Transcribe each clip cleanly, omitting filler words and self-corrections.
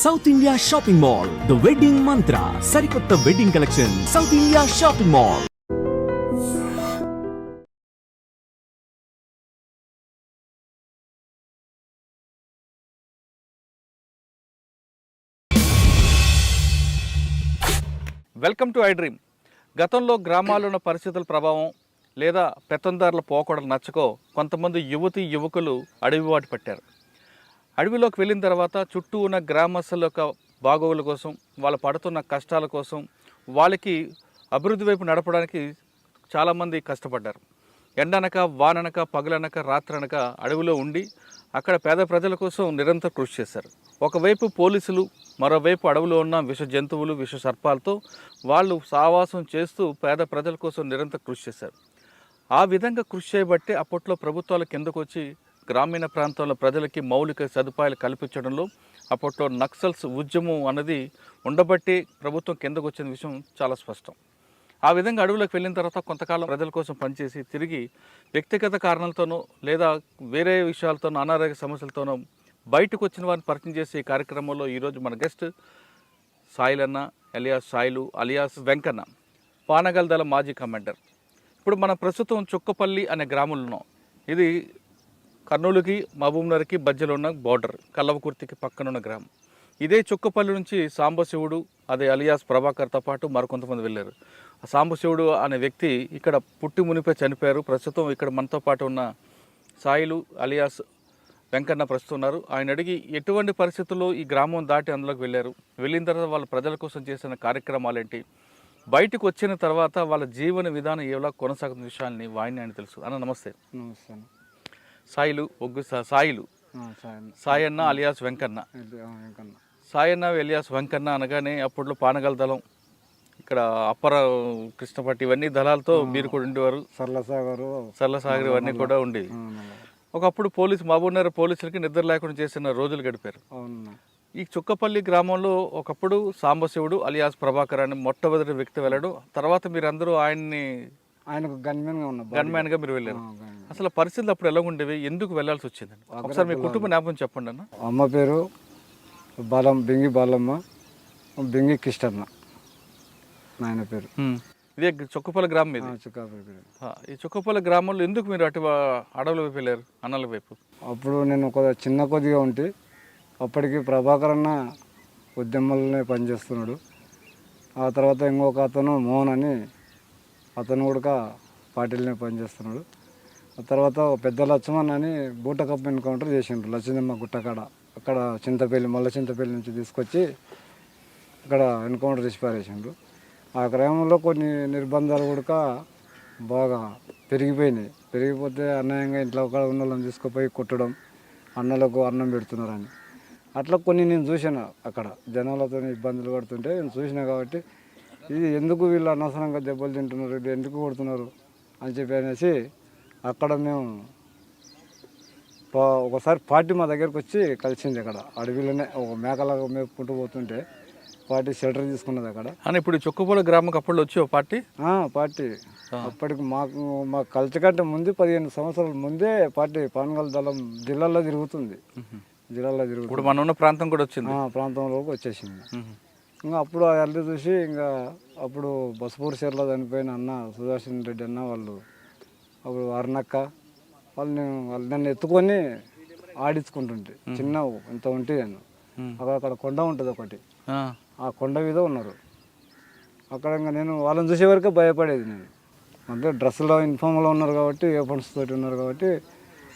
South India shopping mall, the wedding మంత్ర, సరికొత్త wedding collection, south India shopping mall. Welcome to I dream. గతంలో గ్రామాల్లో ఉన్న పరిస్థితుల ప్రభావం లేదా పెత్తందారుల పోకడలు నచ్చకో కొంతమంది యువకులు అడవి బాట పట్టారు. అడవిలోకి వెళ్ళిన తర్వాత చుట్టూ ఉన్న గ్రామస్తుల యొక్క బాగోగుల కోసం, వాళ్ళు పడుతున్న కష్టాల కోసం, వాళ్ళకి అభివృద్ధి వైపు నడపడానికి చాలామంది కష్టపడ్డారు. ఎండనక, వాననక, పగలనక, రాత్రనక అడవిలో ఉండి అక్కడ పేద ప్రజల కోసం నిరంతరం కృషి చేశారు. ఒకవైపు పోలీసులు, మరోవైపు అడవిలో ఉన్న విష జంతువులు, విష సర్పాలతో వాళ్ళు సావాసం చేస్తూ పేద ప్రజల కోసం నిరంతరం కృషి చేశారు. ఆ విధంగా కృషి చేయబట్టే అప్పట్లో ప్రభుత్వాలు కిందకు వచ్చి గ్రామీణ ప్రాంతంలో ప్రజలకి మౌలిక సదుపాయాలు కల్పించడంలో అప్పట్లో నక్సల్స్ ఉద్యమం అన్నది ఉండబట్టి ప్రభుత్వం కిందకు వచ్చిన విషయం చాలా స్పష్టం. ఆ విధంగా అడవులకు వెళ్ళిన తర్వాత కొంతకాలం ప్రజల కోసం పనిచేసి తిరిగి వ్యక్తిగత కారణాలతోనో లేదా వేరే విషయాలతోనో, అనారోగ్య సమస్యలతోనో బయటకు వచ్చిన వారిని పరిచయం చేసే ఈ కార్యక్రమంలో ఈరోజు మన guest Sailanna alias Sailu alias Venkanna, Panagal దళ మాజీ కమాండర్. ఇప్పుడు మనం ప్రస్తుతం చుక్కపల్లి అనే గ్రామంలో ఉన్నాం. ఇది కర్నూలుకి, మహబూబ్నగర్కి మధ్యలో ఉన్న బోర్డర్, కల్లవకుర్తికి పక్కనున్న గ్రామం. ఇదే చుక్కపల్లి నుంచి సాంబశివుడు, అదే అలియాస్ ప్రభాకర్తో పాటు మరికొంతమంది వెళ్ళారు. సాంబశివుడు అనే వ్యక్తి ఇక్కడ పుట్టి మునిపే చనిపోయారు. ప్రస్తుతం ఇక్కడ మనతో పాటు ఉన్న సాయిలు అలియాస్ వెంకన్న ప్రస్తుతం ఉన్నారు. ఆయన అడిగి ఎటువంటి పరిస్థితుల్లో ఈ గ్రామం దాటి అందులోకి వెళ్ళారు, వెళ్ళిన తర్వాత వాళ్ళ ప్రజల కోసం చేసిన కార్యక్రమాలు ఏంటి, బయటకు వచ్చిన తర్వాత వాళ్ళ జీవన విధానం ఎలా కొనసాగుతున్న విషయాన్ని ఆయన తెలుసు. అన్న నమస్తే. నమస్తే. సాయిలు సాయిలు సాయన్న అలియాస్ వెంకన్న. సాయన్న అలియాస్ వెంకన్న అనగానే అప్పట్లో పానగల్ దళం, ఇక్కడ అప్పర కృష్ణపట్టి, ఇవన్నీ దళాలతో మీరు కూడా ఉండేవారు. సరళసాగర్ ఇవన్నీ కూడా ఉండేవి. ఒకప్పుడు మహబూబ్నగర్ పోలీసులకి నిద్ర లేకుండా చేసిన రోజులు గడిపారు. ఈ చుక్కపల్లి గ్రామంలో ఒకప్పుడు సాంబశివుడు అలియాస్ ప్రభాకర్ అని మొట్టమొదటి వ్యక్తి వెళ్ళాడు. తర్వాత మీరందరూ ఆయనకు గన్మ్యాన్ గా మీరు వెళ్ళారు. అసలు పరిస్థితులు అప్పుడు ఎలా ఉండేవి, ఎందుకు వెళ్లాల్సి వచ్చింది? ఒకసారి మీ కుటుంబ జ్ఞాపకం చెప్పండి అన్న. అమ్మ పేరు బింగి బాలమ్మ, బింగి కిష్టన్న నాయన పేరు. ఇదే చుక్కపల్లి గ్రామం. ఇది ఈ చుక్కపల్లి గ్రామంలో ఎందుకు మీరు అటు అడవుల వైపు వెళ్ళారు, అన్నల వైపు? అప్పుడు నేను కొద్దిగా ఉంటే అప్పటికి ప్రభాకర్ అన్న ఉద్యమాలనే పనిచేస్తున్నాడు. ఆ తర్వాత ఇంకొక అతను మోహన్ అని అతను కూడా పార్టీలనే పనిచేస్తున్నాడు. ఆ తర్వాత పెద్ద లక్ష్మణ్ అని బూటకప్పు ఎన్కౌంటర్ చేసిండ్రు లక్ష్మమ్మ గుట్టకాడ. అక్కడ మల్ల చింతపల్లి నుంచి తీసుకొచ్చి అక్కడ ఎన్కౌంటర్ చేసి పారేసిండ్రు. ఆ గ్రామంలో కొన్ని నిర్బంధాలు కూడా బాగా పెరిగిపోతే అన్యాయంగా ఇంట్లో ఒక ఉన్న వాళ్ళని తీసుకుపోయి కొట్టడం, అన్నలకు అన్నం పెడుతున్నారని అట్లా కొన్ని నేను చూసాను. అక్కడ జనాలతో ఇబ్బందులు పడుతుంటే నేను చూసినా కాబట్టి ఇది ఎందుకు వీళ్ళు అనవసరంగా దెబ్బలు తింటున్నారు, ఇది ఎందుకు కొడుతున్నారు అని చెప్పి అనేసి అక్కడ మేము ఒకసారి పార్టీ మా దగ్గరకు వచ్చి కలిసింది. అక్కడ అడవిలోనే ఒక మేకలాగా మేపుకుంటూ పోతుంటే పార్టీ షెల్టర్ తీసుకున్నది అక్కడ. అని ఇప్పుడు చుక్కపల్లి గ్రామం అప్పుడు వచ్చి పార్టీ అప్పటికి మా కల్చర్ కంటే ముందు 15 సంవత్సరాల ముందే పార్టీ పానగల్ దళం జిల్లాలో తిరుగుతుంది. ఇప్పుడు మనం ఉన్న ప్రాంతం కూడా వచ్చింది, ప్రాంతంలోకి వచ్చేసింది. ఇంకా అప్పుడు అల్లి చూసి ఇంకా అప్పుడు బసపూర్ చీరలో చనిపోయిన అన్న సుదర్శన్ రెడ్డి అన్న వాళ్ళు, అప్పుడు అరుణక్క వాళ్ళు నన్ను ఎత్తుకొని ఆడించుకుంటుంటే చిన్న ఇంత ఉంటే నేను అక్కడ కొండ ఉంటుంది ఒకటి, ఆ కొండ మీద ఉన్నారు. అక్కడ ఇంకా నేను వాళ్ళని చూసే వరకే భయపడేది. నేను అంటే డ్రెస్సులో యూనిఫామ్లో ఉన్నారు కాబట్టి, వెపన్స్ తోటి ఉన్నారు కాబట్టి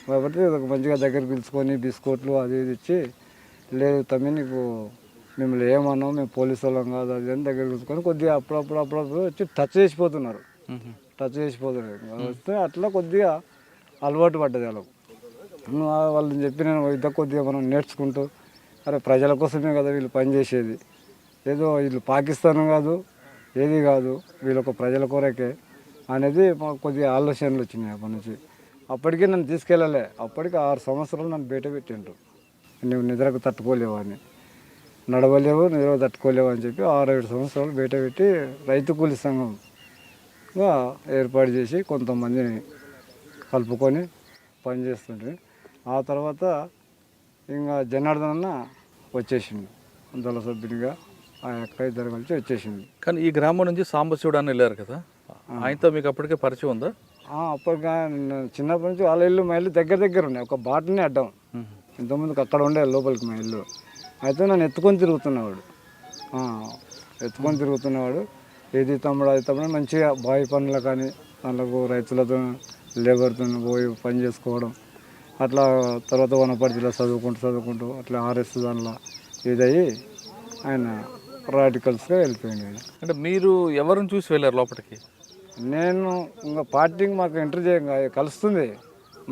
భయపడితే మంచిగా దగ్గర పిలుచుకొని బిస్కెట్లు అది ఇది ఇచ్చి, లేదు తమ్మి నీకు మిమ్మల్ని ఏమన్నాం, మేము పోలీసు వాళ్ళం కాదు అది అని దగ్గర పిలుచుకొని కొద్దిగా అప్పుడప్పుడు వచ్చి టచ్ చేసిపోతున్నారు. వస్తే అట్లా కొద్దిగా అలవాటు పడ్డది వాళ్ళకు. వాళ్ళని చెప్పి నేను ఇద్దరు కొద్దిగా మనం నేర్చుకుంటూ, అరే ప్రజల కోసమే కదా వీళ్ళు పనిచేసేది, ఏదో వీళ్ళు పాకిస్తాన్ కాదు ఏది కాదు, వీళ్ళొక ప్రజల కొరకే అనేది మాకు కొద్దిగా ఆలోచనలు వచ్చినాయి అప్పటి నుంచి. అప్పటికే నన్ను తీసుకెళ్ళలే. అప్పటికి 6 సంవత్సరాలు నన్ను బయట పెట్టిండ్రు. నువ్వు నిద్రకు తట్టుకోలేవు అని, నడవలేవు, నిద్రకు తట్టుకోలేవు అని చెప్పి 6-7 సంవత్సరాలు బయట పెట్టి రైతు కూలి సంఘంగా ఏర్పాటు చేసి కొంతమందిని కలుపుకొని పనిచేస్తుంటే, ఆ తర్వాత ఇంకా జనార్దన్ అన్న వచ్చేసిండు. దళ సభ్యునిగా ఆ యొక్క ఇద్దరు కలిసి వచ్చేసింది. కానీ ఈ గ్రామం నుంచి సాంబశివుడు అని వెళ్ళారు కదా, ఆయనతో మీకు అప్పటికే పరిచయం ఉందా? అప్పటిగా చిన్నప్పటి నుంచి వాళ్ళ ఇల్లు మా ఇల్లు దగ్గర దగ్గర ఉన్నాయి, ఒక బాటనే అడ్డం. ఇంతకుముందుకు అక్కడ ఉండే లోపలికి మా ఇల్లు. అయితే నన్ను ఎత్తుకొని తిరుగుతున్నవాడు, ఏది తమ్ముడు అది తమ్ముడు మంచిగా బావి పనులు కానీ వాళ్ళకు రైతులతో లేబర్తో పోయి పని చేసుకోవడం అట్లా. తర్వాత వనపర్తిలో చదువుకుంటూ అట్లా ఆర్ఎస్ దానిలో ఇదయ్యి ఆయన రాడికల్స్గా వెళ్ళిపోయింది. అంటే మీరు ఎవరిని చూసి వెళ్ళారు లోపలికి? నేను ఇంకా పార్టీకి మాకు ఎంట్రీ కలుస్తుంది,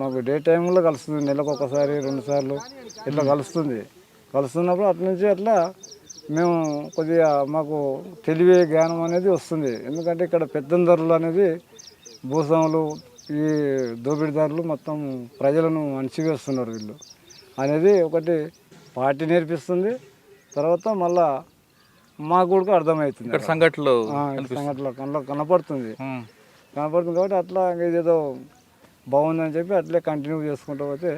మాకు డే టైంలో కలుస్తుంది, నెలకు ఒకసారి 2 సార్లు ఇట్లా కలుస్తున్నప్పుడు అట్ల నుంచి అట్లా మేము కొద్దిగా మాకు తెలివి జ్ఞానం అనేది వస్తుంది. ఎందుకంటే ఇక్కడ పెత్తందారులు అనేది భూస్వాములు ఈ దోపిడీదారులు మొత్తం ప్రజలను అణచివేస్తున్నారు వీళ్ళు అనేది ఒకటి పార్టీ నేర్పిస్తుంది. తర్వాత మళ్ళా మాకు కూడా అర్థమవుతుంది, సంఘటనలో కళ్ళ కనపడుతుంది కాబట్టి అట్లా ఇదేదో బాగుందని చెప్పి అట్లే కంటిన్యూ చేసుకుంటూ పోతే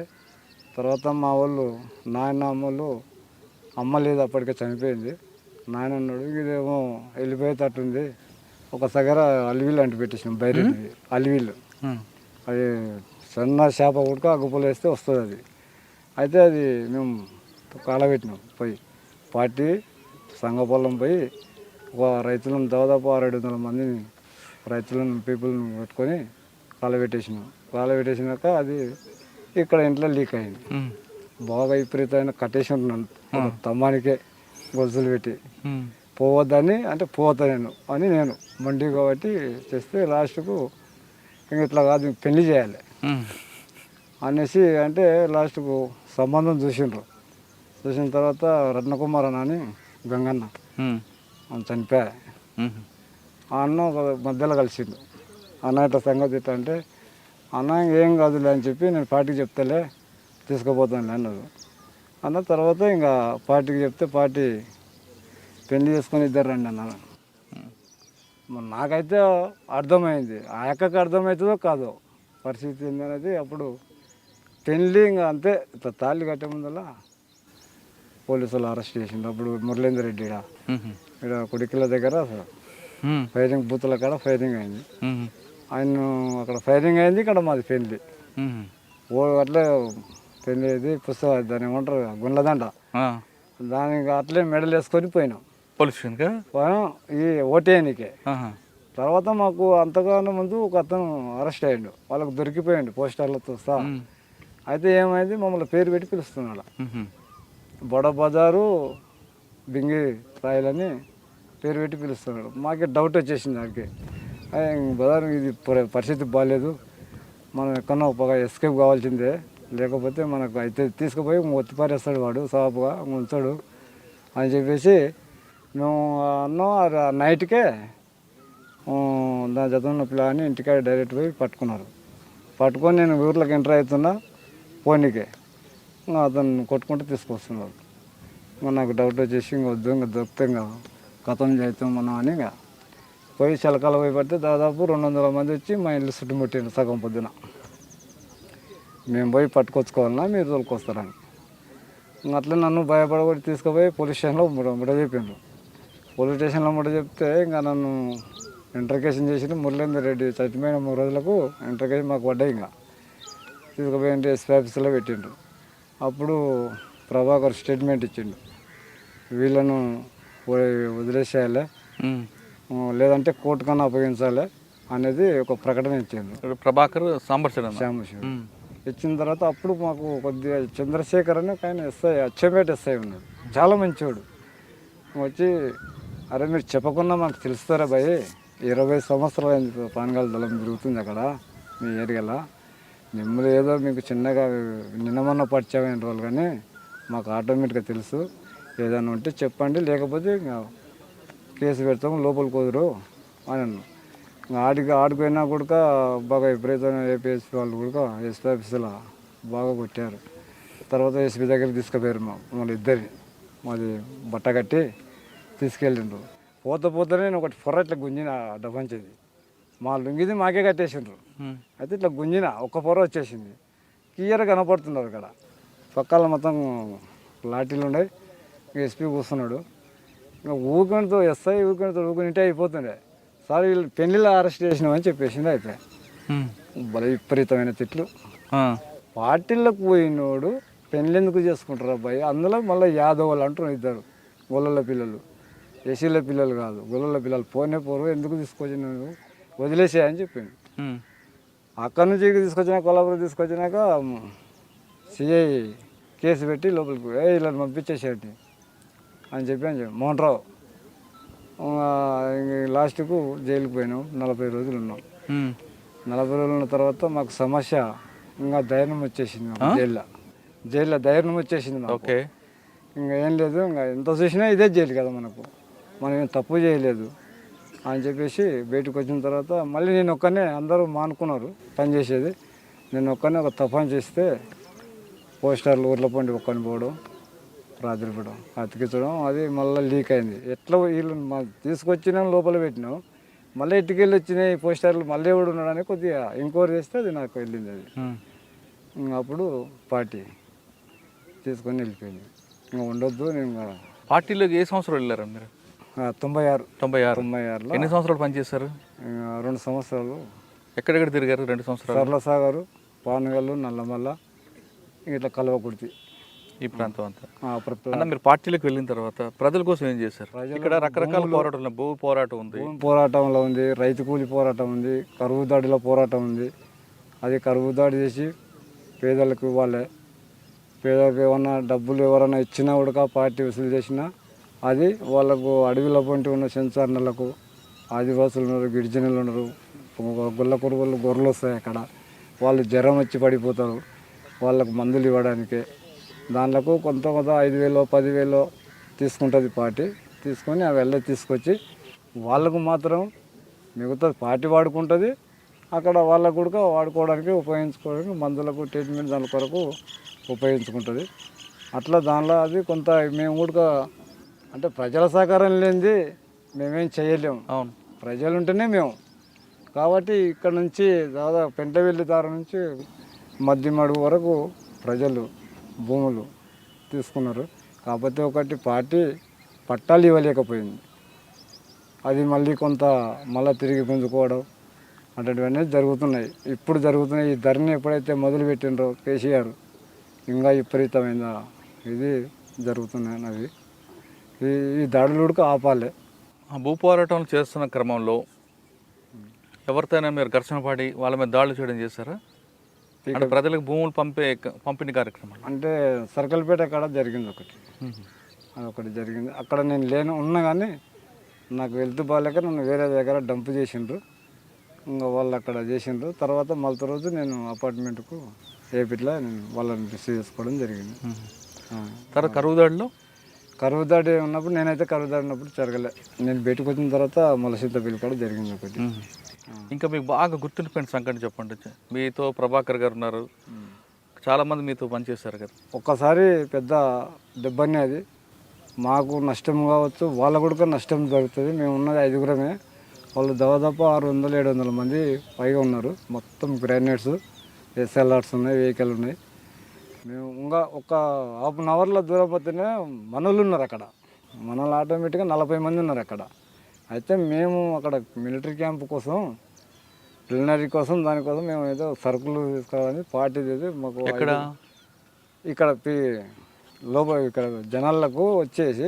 తర్వాత మా వాళ్ళు నాయనమ్మలు అమ్మ లేదు అప్పటికే చనిపోయింది, నాయన ఉన్నాడు. ఇదేమో వెళ్ళిపోయేటట్టుంది, ఒక సగర అలివీలు అంటు పెట్టేసినాం బయట అలివీలు. అది సన్న చేప కూడా అగ్గుపులు వేస్తే వస్తుంది అది. అయితే అది మేము కాలబెట్టినాం పోయి పార్టీ సంఘ పొలం పోయి ఒక రైతులను దాదాపు 600-700 మందిని రైతులను పీపుల్ని పెట్టుకొని కాలబెట్టేసినాక అది ఇక్కడ ఇంట్లో లీక్ అయింది. బాగా విపరీతమైన కట్టేసి ఉంటున్నాను తమ్మానికే గొలుసులు పెట్టి పోవద్దని, అంటే పోతా నేను మండి కాబట్టి చేస్తే లాస్ట్కు ఇంక ఇట్లా కాదు పెళ్లి చేయాలి అనేసి అంటే లాస్ట్కు సంబంధం చూసిన తర్వాత రత్నకుమార్ అని గంగన్న చనిపోయా. ఆ అన్న ఒక మధ్యలో కలిసిండు, అన్న ఇట్లా సంగతి ఇట్లా అంటే అన్న ఏం కాదులే అని చెప్పి నేను పార్టీకి చెప్తేలే తీసుకుపోతాను అన్నారు. అన్న తర్వాత ఇంకా పార్టీకి చెప్తే పార్టీ పెళ్లి చేసుకొని ఇద్దరు రండి అన్నాను. నాకైతే అర్థమైంది, ఆ అక్కకి అర్థమవుతుందో కాదో పరిస్థితి ఏందనేది. అప్పుడు పెళ్ళి ఇంకా అంతే, ఇట్లా తాళి కట్టే ముందల పోలీసులు అరెస్ట్ చేసిండు. అప్పుడు మురళీందర్ రెడ్డి ఇక్కడ కుడికిల దగ్గర ఫైరింగ్ బూతుల కాడ ఫైరింగ్ అయింది. ఆయన అక్కడ ఫైరింగ్ అయింది, ఇక్కడ మాది పెళ్ళి. అట్లే పెళ్ళి ఇది పుస్తకం దాన్ని ఏమంటారు గుండ్లదండ, దానికి అట్లే మెడల్ వేసుకొని పోయినాం పోయినాం ఈ ఓటేనికే. తర్వాత మాకు అంతగానో ముందు ఒక అతను అరెస్ట్ అయ్యిండు, వాళ్ళకి దొరికిపోయిండు పోస్టర్లతో సహా. అయితే ఏమైంది, మమ్మల్ని పేరు పెట్టి పిలుస్తున్నాడు, బొడ బజారు బింగి రాయలని పేరు పెట్టి పిలుస్తున్నాడు. మాకే డౌట్ వచ్చేసింది దానికి, బజారు ఇది పరిస్థితి బాగాలేదు, మనం ఎక్కడో ఒక ఎస్కేప్ కావాల్సిందే, లేకపోతే మనకు అయితే తీసుకుపోయి ఒత్తిపారేస్తాడు వాడు సాపుగా ఉంచాడు అని చెప్పేసి మేము అన్నాం. నైట్కే దాని జతం పిల్లని ఇంటికాడ డైరెక్ట్ పోయి పట్టుకొని నేను ఊర్లోకి ఎంటర్ అవుతున్నా పోనీకే, అతను కొట్టుకుంటూ తీసుకొస్తున్నాడు. నాకు డౌట్ వచ్చేసి ఇంకా వద్దు, ఇంకా దొరికితే ఇంకా కథం చేస్తాం మనం అని ఇంకా పోయి చిలకల పోయి పడితే దాదాపు 200 మంది వచ్చి మా ఇల్లు చుట్టుముట్టిండు సగం పొద్దున. మేము పోయి పట్టుకొచ్చుకోవాలన్నా మీరు తోలుకొస్తారని అట్లా నన్ను భయపడబడి తీసుకుపోయి పోలీస్ స్టేషన్లో ముడ చెప్పిండ్రు. పోలీస్ స్టేషన్లో ముడ చెప్తే ఇంకా నన్ను ఇంటర్కేషన్ చేసి మురళీందర్ రెడ్డి చచ్చిపోయిన 3 రోజులకు ఇంటర్కేషన్ మాకు పడ్డాయి. ఇంకా తీసుకుపోయి ఎస్పీ ఆఫీసులో పెట్టిండ్రు. అప్పుడు ప్రభాకర్ స్టేట్మెంట్ ఇచ్చిండు, వీళ్ళను వదిలేసేయాలి లేదంటే కోర్టు కన్నా అప్పగించాలి అనేది ఒక ప్రకటన ఇచ్చిండు ప్రభాకర్ సాంబశివుడు. ఇచ్చిన తర్వాత అప్పుడు మాకు కొద్దిగా చంద్రశేఖర్ అని ఆయన ఎస్ఐ అచ్చంపేట ఎస్ఐ ఉన్నాడు, చాలా మంచివాడు. వచ్చి అరే మీరు చెప్పకుండా మాకు తెలుస్తారా భయ్, 20 సంవత్సరాలు పానగాల దళం తిరుగుతుంది అక్కడ మీ ఏరియాలో, మిమ్మల్ని ఏదో మీకు చిన్నగా నిన్నమన్న పరిచయం రోజులు కానీ మాకు ఆటోమేటిక్గా తెలుసు, ఏదైనా ఉంటే చెప్పండి లేకపోతే ఇంకా కేసు పెడతాము లోపలికి కుదరు అని అన్నాను. ఆడిపోయినా కూడా బాగా విపరీతమైన ఏపీఎస్పీ వాళ్ళు కూడా ఎస్పీ ఆఫీసులో బాగా కొట్టారు. తర్వాత ఎస్పీ దగ్గర తీసుకుపోయారు మమ్మల్ని ఇద్దరిని, మాది బట్ట కట్టి తీసుకెళ్ళిండ్రు. పోతేనే నేను ఒకటి ఫొర్ర ఇట్లా గుంజిన డబ్బంచేది, మా లుంగిది మాకే కట్టేసిండ్రు. అయితే ఇట్లా గుంజిన ఒక్క పొర వచ్చేసింది, క్లియర్గా కనపడుతున్నారు. అక్కడ పక్కల మొత్తం లాఠీలు ఉన్నాయి, ఎస్పీ కూర్చున్నాడు. ఇంకా ఊరికతో ఎస్ఐ ఊరికనిటే అయిపోతుండే. సార్ వీళ్ళు పెళ్లిలో అరెస్ట్ చేసినామని చెప్పేసింది. అయితే భలే విపరీతమైన తిట్లు. పార్టీలకు పోయినోడు పెళ్ళి ఎందుకు చేసుకుంటారు అబ్బాయి? అందులో మళ్ళీ యాదవ్ వాళ్ళు అంటున్నారు ఇద్దరు గొల్లల పిల్లలు, ఎస్సీల పిల్లలు కాదు గొల్లల పిల్లలు. పోరు ఎందుకు తీసుకొచ్చి నువ్వు వదిలేసేయని చెప్పింది. అక్కడి నుంచి తీసుకొచ్చినా కొల్లాపురం తీసుకొచ్చినాక సిఐ కేసు పెట్టి లోపలికి ఇలా పంపించేసేటి అని చెప్పి మోహన్ రావు లాస్ట్కు జైలుకి పోయినాం. 40 రోజులు ఉన్నాం. 40 రోజులు ఉన్న తర్వాత మాకు సమస్య ఇంకా ధైర్యం వచ్చేసింది. జైల్లో ధైర్యం వచ్చేసింది మాకు. ఇంకా ఏం లేదు, ఇంకా ఎంత చూసినా ఇదే జైలు కదా మనకు, మనం ఏం తప్పు చేయలేదు అని చెప్పేసి బయటకు వచ్చిన తర్వాత మళ్ళీ నేను ఒక్కనే, అందరూ మానుకున్నారు పనిచేసేది, నేను ఒక్కనే ఒక తఫాన్ చేస్తే పోస్టర్లు ఊర్ల పండి ఒక్కని పోవడం, రాత్రి పడడం, అతికించడం, అది మళ్ళీ లీక్ అయింది. ఎట్లా వీళ్ళు తీసుకొచ్చినా లోపల పెట్టినాం, మళ్ళీ ఎట్టుకెళ్ళి వచ్చినాయి పోస్టర్లు, మళ్ళీ ఎవడు ఉన్నాడని కొద్దిగా ఎంక్వైరీ చేస్తే అది నాకు వెళ్ళింది. అది అప్పుడు పార్టీ తీసుకొని వెళ్ళిపోయింది. ఇంకా ఉండొద్దు. నేను పార్టీలోకి ఏ సంవత్సరం వెళ్ళారు మీరు? 96. ఎన్ని సంవత్సరాలు పనిచేశారు? 2 సంవత్సరాలు. ఎక్కడెక్కడ తిరిగారు 2 సంవత్సరాలు? సర్లసాగరు, పానగల్లు, నల్లమల్ల, ఇట్లా కలవకుర్తి ఈ ప్రాంతం అంతా. అన్న మీరు పార్టీలకు వెళ్ళిన తర్వాత ప్రజల కోసం ఏం చేశారు? ఇక్కడ రకరకాల పోరాటాలు, భూ పోరాటం ఉంది, భూమి పోరాటంలో ఉంది, రైతు కూలి పోరాటం ఉంది, కరువు దాడిలో పోరాటం ఉంది. అది కరువు దాడి చేసి పేదలకు ఇవ్వాలి. పేదలకు ఏమన్నా డబ్బులు ఎవరైనా ఇచ్చినా కూడా పార్టీ వసూలు చేసినా అది వాళ్ళకు అడవిలో పొంటి ఉన్న సెన్సార్లకు, ఆదివాసులు ఉన్నారు, గిరిజనులు ఉన్నారు, గొల్ల కొడుకులు గొర్రెలు వస్తాయి అక్కడ, వాళ్ళు జ్వరం వచ్చి పడిపోతారు, వాళ్ళకు మందులు ఇవ్వడానికే దాంట్లో కొంత 5,000 10,000 తీసుకుంటుంది పార్టీ. తీసుకొని అవి తీసుకొచ్చి వాళ్ళకు మాత్రం మిగతా పార్టీ వాడుకుంటుంది. అక్కడ వాళ్ళకు కూడా వాడుకోవడానికి ఉపయోగించుకోవడానికి మందులకు ట్రీట్మెంట్ దాని కొరకు ఉపయోగించుకుంటుంది. అట్లా దానిలో అది కొంత మేము కూడా అంటే ప్రజల సహకారం లేనిది మేమేం చేయలేము. అవును, ప్రజలు ఉంటేనే మేము. కాబట్టి ఇక్కడ నుంచి దాదాపు పెంటవెల్లి దారి నుంచి మద్దిమడుగు వరకు ప్రజలు భూములు తీసుకున్నారు. కాకపోతే ఒకటి పార్టీ పట్టాలు ఇవ్వలేకపోయింది. అది మళ్ళీ కొంత మళ్ళీ తిరిగి గుంజుకోవడం అటువంటివన్నీ జరుగుతున్నాయి. ఇప్పుడు జరుగుతున్నాయి. ఈ ధరని ఎప్పుడైతే మొదలుపెట్టినరో కేసీఆర్ ఇంకా విపరీతమైన ఇది జరుగుతున్నాయి. అవి ఈ దాడులు కూడా ఆపాలి. భూ పోరాటం చేస్తున్న క్రమంలో ఎవరితోనైనా మీరు ఘర్షణ పడి వాళ్ళ మీద దాడులు చేయడం చేశారా? అంటే ప్రజలకు భూములు పంపిణీ కార్యక్రమం అంటే సర్కల్పేట కాడ జరిగింది ఒకటి, అదొకటి జరిగింది. అక్కడ నేను ఉన్నా కానీ నాకు వెళ్తూ బాగాలేక నన్ను వేరే దగ్గర డంప్ చేసిండ్రు. ఇంకా వాళ్ళు అక్కడ చేసిండ్రు. తర్వాత మళ్ళీ రోజు నేను అపార్ట్మెంట్కు ఏపీలో నేను వాళ్ళని రిసీవ్ చేసుకోవడం జరిగింది. తర్వాత కరువు దాడి ఉన్నప్పుడు నేనైతే కరువు దాడి ఉన్నప్పుడు జరగలే. నేను బయటకు వచ్చిన తర్వాత మొలసిద్ద పిల్లి కూడా జరిగింది ఒకటి. ఇంకా మీకు బాగా గుర్తుండిపోయిన సంఘటన చెప్పండి. మీతో ప్రభాకర్ గారు ఉన్నారు, చాలామంది మీతో పనిచేస్తారు కదా. ఒక్కసారి పెద్ద దెబ్బనే, అది మాకు నష్టం కావచ్చు, వాళ్ళ కూడా నష్టం జరుగుతుంది. మేము ఉన్నది 5గురమే, వాళ్ళు దాదాపు 600-700 మంది పైగా ఉన్నారు. మొత్తం గ్రానైట్స్, ఎస్ఎల్ఆర్స్ ఉన్నాయి, వెహికల్ ఉన్నాయి. మేము ఇంకా ఒక ½ అన్ అవర్లో దూరం పోతేనే మనోళ్ళు ఉన్నారు అక్కడ. మనోళ్ళు ఆటోమేటిక్గా 40 మంది ఉన్నారు అక్కడ. అయితే మేము అక్కడ మిలిటరీ క్యాంప్ కోసం, ప్రిలినరీ కోసం, దానికోసం మేము ఏదో సరుకులు తీసుకోవాలని పార్టీ మాకు ఇక్కడ ఇక్కడ జనాలకు వచ్చేసి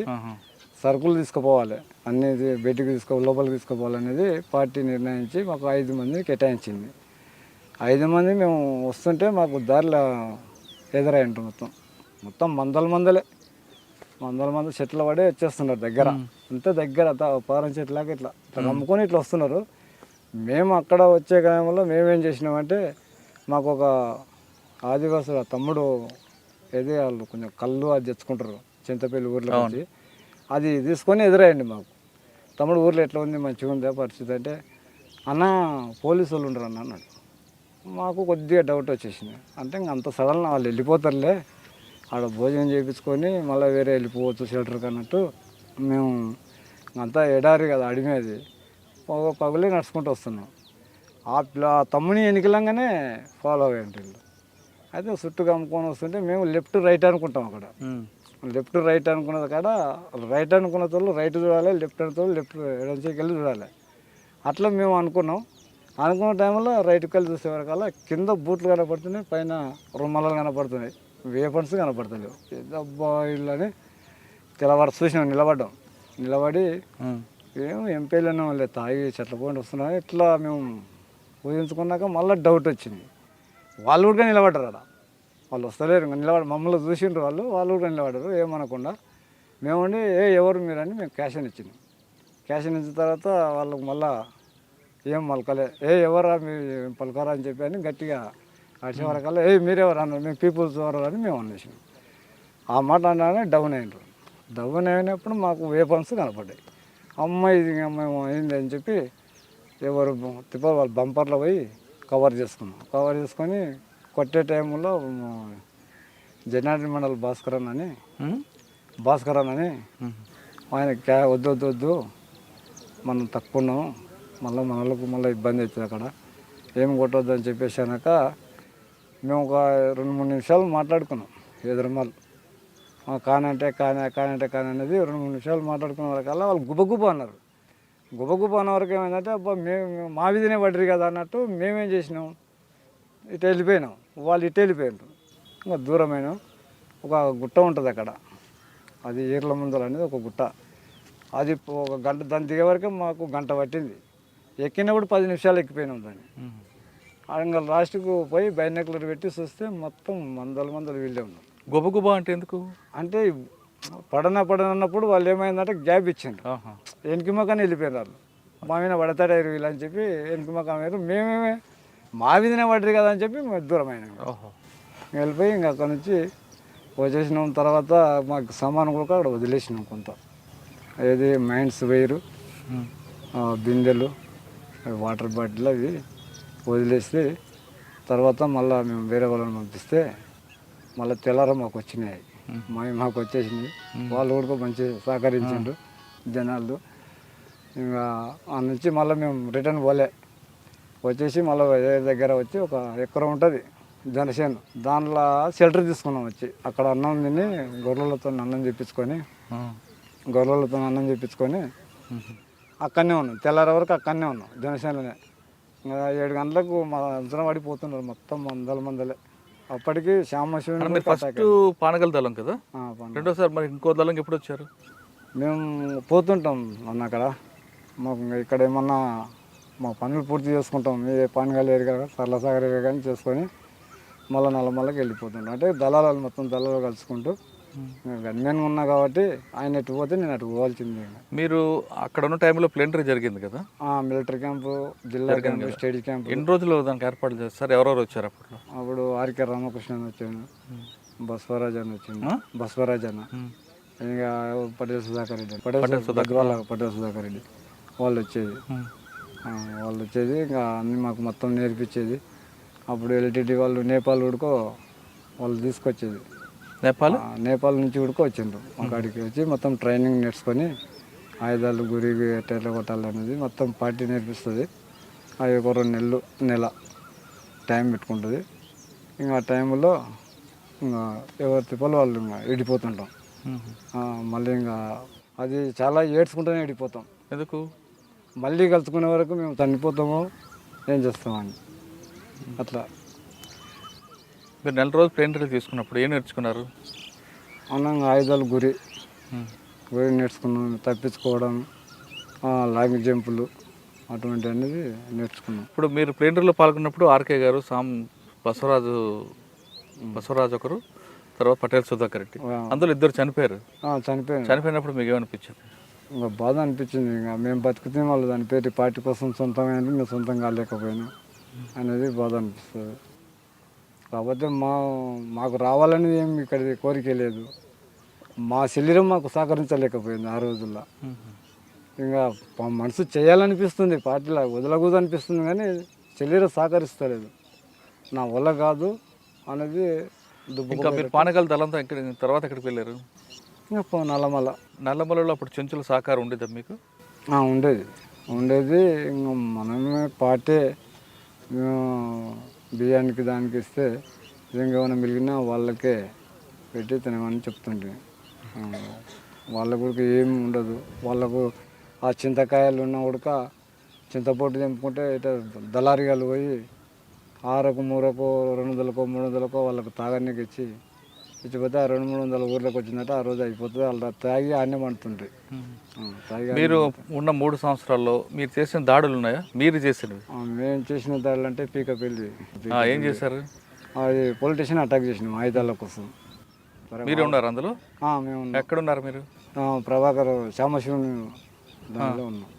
సరుకులు తీసుకుపోవాలి, అన్నీ బయటికి లోపలికి తీసుకుపోవాలనేది పార్టీ నిర్ణయించి మాకు 5 మందిని కేటాయించింది. 5 మంది మేము వస్తుంటే మాకు దారిలో ఎదురయ్యంటారు. మొత్తం వందల మంది చెట్లు పడి వచ్చేస్తున్నారు దగ్గర. అంతే దగ్గర పారం చెట్లాగా ఇట్లా నమ్ముకొని ఇట్లా వస్తున్నారు. మేము అక్కడ వచ్చే క్రమంలో మేమేం చేసినామంటే, మాకు ఒక ఆదివాసుల తమ్ముడు ఏది వాళ్ళు కొంచెం కళ్ళు అది తెచ్చుకుంటారు చింతపల్లి ఊర్లో నుంచి, అది తీసుకొని ఎదురయ్యండి మాకు. తమ్ముడు ఊర్లో ఎట్లా ఉంది, మంచిగా ఉందా పరిస్థితి అంటే, అన్న పోలీసు వాళ్ళు ఉండరు అన్నాడు. మాకు కొద్దిగా డౌట్ వచ్చేసింది. అంటే ఇంక అంత సడన్ వాళ్ళు వెళ్ళిపోతారులే, ఆడ భోజనం చేయించుకొని మళ్ళీ వేరే వెళ్ళిపోవచ్చు షెల్టర్కి అన్నట్టు. మేము అంతా ఎడారి కదా, అడిమేది, పగులే నడుచుకుంటూ వస్తున్నాం. ఆ తమ్ముని ఎన్నికలంగానే ఫాలో అయ్యండి వీళ్ళు. అయితే చుట్టూ కమ్ముకొని వస్తుంటే మేము లెఫ్ట్ రైట్ అనుకుంటాం. అక్కడ లెఫ్ట్ రైట్ అనుకున్నది కాడ రైట్ అనుకున్న తోళ్ళు రైట్ చూడాలి, లెఫ్ట్ అనే తోళ్ళు లెఫ్ట్ ఎడంచేకి వెళ్ళి చూడాలి. అట్లా మేము అనుకున్నాం. అనుకున్న టైంలో రైట్కి వెళ్ళి చూసేవరకల్లా కింద బూట్లు కనపడుతున్నాయి, పైన రుమాలు కనపడుతున్నాయి, వేపన్స్ కనపడుతున్నాయి. అబ్బా ఇల్లు అని తెల్లవారు చూసినాం, నిలబడి ఏం ఎంపీలను లేదు తాగి చెట్ల పోండి వస్తున్నాయి ఇట్లా మేము ఊహించుకున్నాక మళ్ళీ డౌట్ వచ్చింది. వాళ్ళు కూడా నిలబడ్డారు అక్కడ, వాళ్ళు వస్తలేరు మమ్మల్ని చూసిండ్రు, వాళ్ళు కూడా నిలబడ్డారు ఏమనకుండా. మేముండి ఎవరు మీరని మేము క్యాషన్ ఇచ్చినాం. క్యాషన్ ఇచ్చిన తర్వాత వాళ్ళకి మళ్ళా ఏం పలకలే, ఎవరా మీరు పలకరా అని చెప్పి అని గట్టిగా అడిచే వరకల్లా మీరెవరు అన్నారు, మేము పీపుల్స్ ఎవరు అని మేము అనేసినాం. ఆ మాట అన్నానే డౌన్ అయినారు. డౌన్ అయినప్పుడు మాకు వేపన్స్ కనపడ్డాయి. అమ్మాయి మేము అయింది అని చెప్పి ఎవరు వాళ్ళ బంపర్లో పోయి కవర్ చేసుకొని కొట్టే టైంలో జనార్దన్ మండల్ భాస్కరన్ అని ఆయన వద్దు మనం తక్కువ ఉన్నాం, మళ్ళీ మన వాళ్ళకు మళ్ళీ ఇబ్బంది అవుతుంది అక్కడ, ఏం కొట్టొద్దు అని చెప్పేసాక మేము ఒక 2-3 నిమిషాలు మాట్లాడుకున్నాం. ఎదురుమాలు కానంటే కానీ అనేది 2-3 నిమిషాలు మాట్లాడుకున్న వరకల్లా వాళ్ళు గుబగుబ అన్నారు. గుబగుబ అన్న వరకు ఏమైందంటే అబ్బా మేము మా వీధినే పడ్డరు కదా అన్నట్టు మేమేం చేసినాం, ఇటు వెళ్ళిపోయినాం, వాళ్ళు ఇటు వెళ్ళిపోయినారు. ఇంకా దూరమైన ఒక గుట్ట ఉంటుంది అక్కడ, అది ఈర్ల ముందర అనేది ఒక గుట్ట. అది ఒక గంట దాన్ని దిగే వరకే మాకు గంట పట్టింది. ఎక్కినప్పుడు 10 నిమిషాలు ఎక్కిపోయినాం దాన్ని. ఇంకా లాస్ట్కు పోయి బైనాకులర్ పెట్టి చూస్తే మొత్తం మందలు వీళ్ళే ఉన్నాం. గుబగుబ అంటే ఎందుకు అంటే పడనప్పుడు వాళ్ళు ఏమైందంటే గ్యాప్ ఇచ్చిండ్రు, వెనకమకానే వెళ్ళిపోయారు వాళ్ళు. మా మీద పడతాడారు వీళ్ళు అని చెప్పి వెనకమకా మీరు మేమేమే మా మీదనే పడ్డరు కదా అని చెప్పి మేము దూరమైనాం. వెళ్ళిపోయి ఇంకా అక్కడ నుంచి వచ్చేసినాం. తర్వాత మాకు సామాను కూడా అక్కడ వదిలేసినాం కొంత, ఏది మైండ్స్ వైరు, బిందెలు, వాటర్ బాటిల్ అవి వదిలేస్తే తర్వాత మళ్ళీ మేము వేరే వాళ్ళని పంపిస్తే మళ్ళీ తెల్లార మాకు వచ్చినాయి. మాకు వచ్చేసింది. వాళ్ళు కూడా మంచి సహకరించిండ్రు జనాలు. ఇంకా ఆ నుంచి మళ్ళీ మేము రిటర్న్ వచ్చేసి మళ్ళీ దగ్గర వచ్చి ఒక ఎకరం ఉంటుంది జనసేన, దాంట్లో షెల్టర్ తీసుకున్నాం. వచ్చి అక్కడ అన్నం తిని గొర్రెలతో అన్నం చెప్పించుకొని అక్కడనే ఉన్నాం. తెల్లారి వరకు అక్కడనే ఉన్నాం జనసేనలోనే. 7 గంటలకు మా అంచనా పడిపోతున్నారు మొత్తం మందలే. అప్పటికి శ్యామశివుని ఫస్ట్ పానగల దళం కదా, రెండోసారి మరి ఇంకో దళం ఎప్పుడు వచ్చారు? మేము పోతుంటాం అన్న అక్కడ. మాకు ఇక్కడ ఏమన్నా మా పనులు పూర్తి చేసుకుంటాం, ఏ పానగాలు ఏరు కదా సరళసాగర్ ఏరు కానీ చేసుకొని మళ్ళీ నల్లమల్లకి వెళ్ళిపోతుంటాం. అంటే దళాలు మొత్తం దళాలు కలుసుకుంటూ గన్మెన్గా ఉన్నా కాబట్టి ఆయన ఎటు పోతే నేను అటు పోవాల్సింది. మీరు అక్కడ ఉన్న టైంలో ప్లేనరీ జరిగింది కదా, మిలిటరీ క్యాంపు, జిల్లా క్యాంపు, స్టేట్ క్యాంపు. ఎన్ని రోజులు దానికి ఏర్పాటు చేస్తారు? ఎవరెవరు వచ్చారు అప్పుడు ఆర్కే రామకృష్ణ అని వచ్చాను, బస్వరాజ్ అని వచ్చింది, బస్వరాజ్ అన్న, ఇంకా పటేల్ సుధాకర్ రెడ్డి, పటేల్ సుధాకర్ రెడ్డి వాళ్ళు వచ్చేది. ఇంకా అన్నీ మాకు మొత్తం నేర్పించేది. అప్పుడు ఎల్టీటీ వాళ్ళు నేపాల్ ఉడుకో వాళ్ళు తీసుకొచ్చేది, నేపాల్ నుంచి ఉడుకో వచ్చిండ్రు మా కాడికి వచ్చి మొత్తం ట్రైనింగ్ నేర్చుకొని ఆయుధాలు గురి ఎట్లా కొట్టాలనేది మొత్తం పార్టీ నేర్పిస్తుంది. అది ఒక 2 నెల టైం పెట్టుకుంటుంది. ఇంకా ఆ టైంలో ఇంకా ఎవరి తిప్పలు వాళ్ళు ఇంకా విడిపోతుంటాం. మళ్ళీ ఇంకా అది చాలా ఏడ్చుకుంటూనే విడిపోతాం. ఎందుకు? మళ్ళీ కలుసుకునే వరకు మేము చనిపోతామో ఏం చేస్తామని అట్లా. మీరు 4 రోజులు ప్లేనరీ తీసుకున్నప్పుడు ఏం నేర్చుకున్నారు? అన్నంగా ఆయుధాలు గురి నేర్చుకున్నాం, తప్పించుకోవడం, లాంగ్ జంపులు అటువంటి అనేది నేర్చుకున్నాం. ఇప్పుడు మీరు ప్లేనరీలో పాల్గొన్నప్పుడు ఆర్కే గారు, బసవరాజు ఒకరు, తర్వాత పటేల్ సుధాకర్ రెడ్డి, అందులో 2 చనిపోయారు. చనిపోయినప్పుడు మీకు ఏమనిపించింది? ఇంకా బాధ అనిపించింది. ఇంకా మేము బతికితే వాళ్ళు దాని పేరు పార్టీ కోసం సొంతమైన మేము సొంతం కాలేకపోయినాం అనేది బాధ అనిపిస్తుంది. కాకపోతే మాకు రావాలనేది ఏమి ఇక్కడ కోరిక లేదు. మా శరీరం మాకు సహకరించలేకపోయింది ఆ రోజుల్లో. ఇంకా మనసు చేయాలనిపిస్తుంది, పార్టీలో వదలకూడదు అనిపిస్తుంది, కానీ శరీరం సహకరిస్తలేదు. నా వల్ల కాదు అనేది ఇంకా మీరు పానగల దళంతో తర్వాత ఎక్కడికి వెళ్ళారు? నల్లమలలో అప్పుడు చెంచుల సహకారం ఉండేదా మీకు? ఉండేది. ఇంకా మనమే పార్టీ బియ్యానికి దానికి ఇస్తే ఏమైనా మిగిలినా వాళ్ళకే పెట్టి తినమని చెప్తుంటే వాళ్ళకు కూడా ఏమి ఉండదు. వాళ్ళకు ఆ చింతకాయలు ఉన్న ఉడక చింతపొట్టు తెంపుకుంటే ఇట్లా దళారిగాలు పోయి ఆరకు మూరకో 200కో 300కో వాళ్ళకు తాగనీకి ఇచ్చిపోతే ఆ 200-300 ఊర్లోకి వచ్చిందంటే ఆ రోజు అయిపోతుంది. వాళ్ళు తాగి ఆడనే పండుతుంటాయి. తాగి మీరు ఉన్న 3 సంవత్సరాల్లో మీరు చేసిన దాడులు ఉన్నాయా? మీరు చేసినవి మేము చేసిన దాడులు అంటే పీకపల్లి ఏం చేశారు? అది పొలిటీషియన్ అటాక్ చేసినాం ఆయుధాల కోసం. మీరు ఉన్నారు అందులో? మేము ఎక్కడున్నారు మీరు? ప్రభాకర్ శ్యామశివుని దానిలో ఉన్నాం.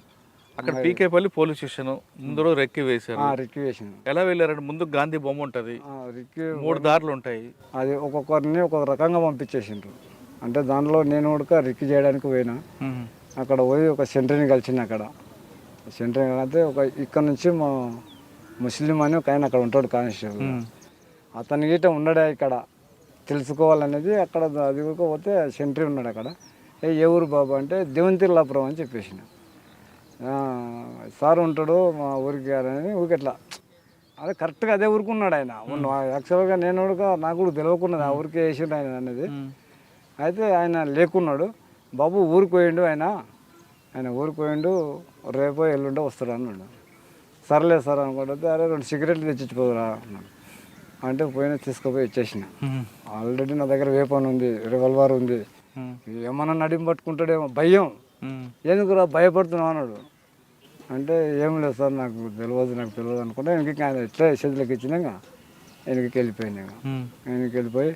అక్కడ పీకేపల్లి పోలీస్ స్టేషన్ ముందు రోజు రెక్కి వేశారు. రిక్కి వేసినాం. ఎలా వెళ్ళారంటే ముందు గాంధీ బొమ్మ ఉంటుంది, రిక్కి 3 దారులు ఉంటాయి. అది ఒక్కొక్కరిని ఒక్కొక్క రకంగా పంపించేసిండ్రు. అంటే దానిలో నేను కూడా రిక్కి చేయడానికి పోయినా. అక్కడ పోయి ఒక సెంటర్ని కలిసిన. అక్కడ సెంటర్ని కలిస్తే ఇక్కడ నుంచి మా ముస్లిం అని ఒక ఆయన అక్కడ ఉంటాడు కానిస్టేబుల్. అతని గీట ఉన్నాడే ఇక్కడ తెలుసుకోవాలనేది అక్కడ అది కూడా పోతే సెంటరీ ఉన్నాడు అక్కడ. ఏ ఊరు బాబు అంటే దేవంతిర్లాపురం అని చెప్పేసిన. సార్ ఉంటాడు మా ఊరికి అని ఊరికి ఎట్లా అదే కరెక్ట్గా అదే ఊరుకున్నాడు ఆయన. యాక్చువల్గా నేను కూడా నాకు కూడా తెలియకున్నది ఆ ఊరికే వేసిండు ఆయన అనేది. అయితే ఆయన లేకున్నాడు. బాబు ఊరికి పోయిండు ఆయన ఊరికి పోయిండు, రేపో ఎల్లుండో వస్తాడు అన్నాడు. సర్లే సార్ అనుకుంటే అరే 2 సిగరెట్లు తెచ్చిపోదురా అన్నాడు. అంటే పోయినా తీసుకుపోయి ఇచ్చేసిన. ఆల్రెడీ నా దగ్గర వేపన్ ఉంది, రివాల్వర్ ఉంది. ఏమన్నా నడిమి పట్టుకుంటాడేమో భయం. ఎందుకురా భయపడుతున్నావు అన్నాడు. అంటే ఏం లేదు సార్ నాకు తెలియదు అనుకుంటే వెనక్కి ఆయన ఎట్లా చేతులకు ఇచ్చినాక వెనక్కి వెళ్ళిపోయింది. వెనక్కి వెళ్ళిపోయి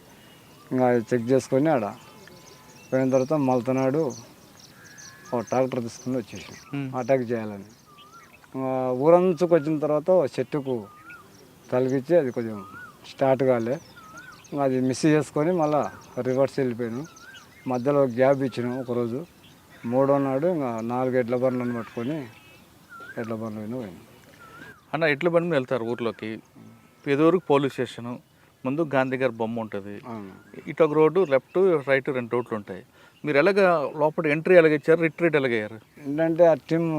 ఇంకా చెక్ చేసుకొని ఆడ పోయిన తర్వాత మల్తనాడు ఒక ట్రాక్టర్ తీసుకుని వచ్చేసాం అటాక్ చేయాలని. ఊరంచుకు వచ్చిన తర్వాత చెట్టుకు తలిగించి అది కొంచెం స్టార్ట్ కాలే. అది మిస్ చేసుకొని మళ్ళీ రివర్స్ వెళ్ళిపోయాను. మధ్యలో గ్యాప్ ఇచ్చినాం ఒకరోజు. 3వ నాడు ఇంకా 4 ఎడ్ల బండ్లను పట్టుకొని ఎడ్ల బండ్లు పోయినాం. అన్న ఎడ్ల బండి మీద వెళ్తారు ఊర్లోకి. ఎదురుకు పోలీస్ స్టేషను, ముందు గాంధీ గారి బొమ్మ ఉంటుంది, ఇటు ఒక రోడ్డు లెఫ్ట్ రైట్ 2 రోడ్లు ఉంటాయి. మీరు ఎలాగ లోపల ఎంట్రీ ఎలాగ రిట్రీట్ ఎలాగయ్యారు? ఏంటంటే ఆ టీమ్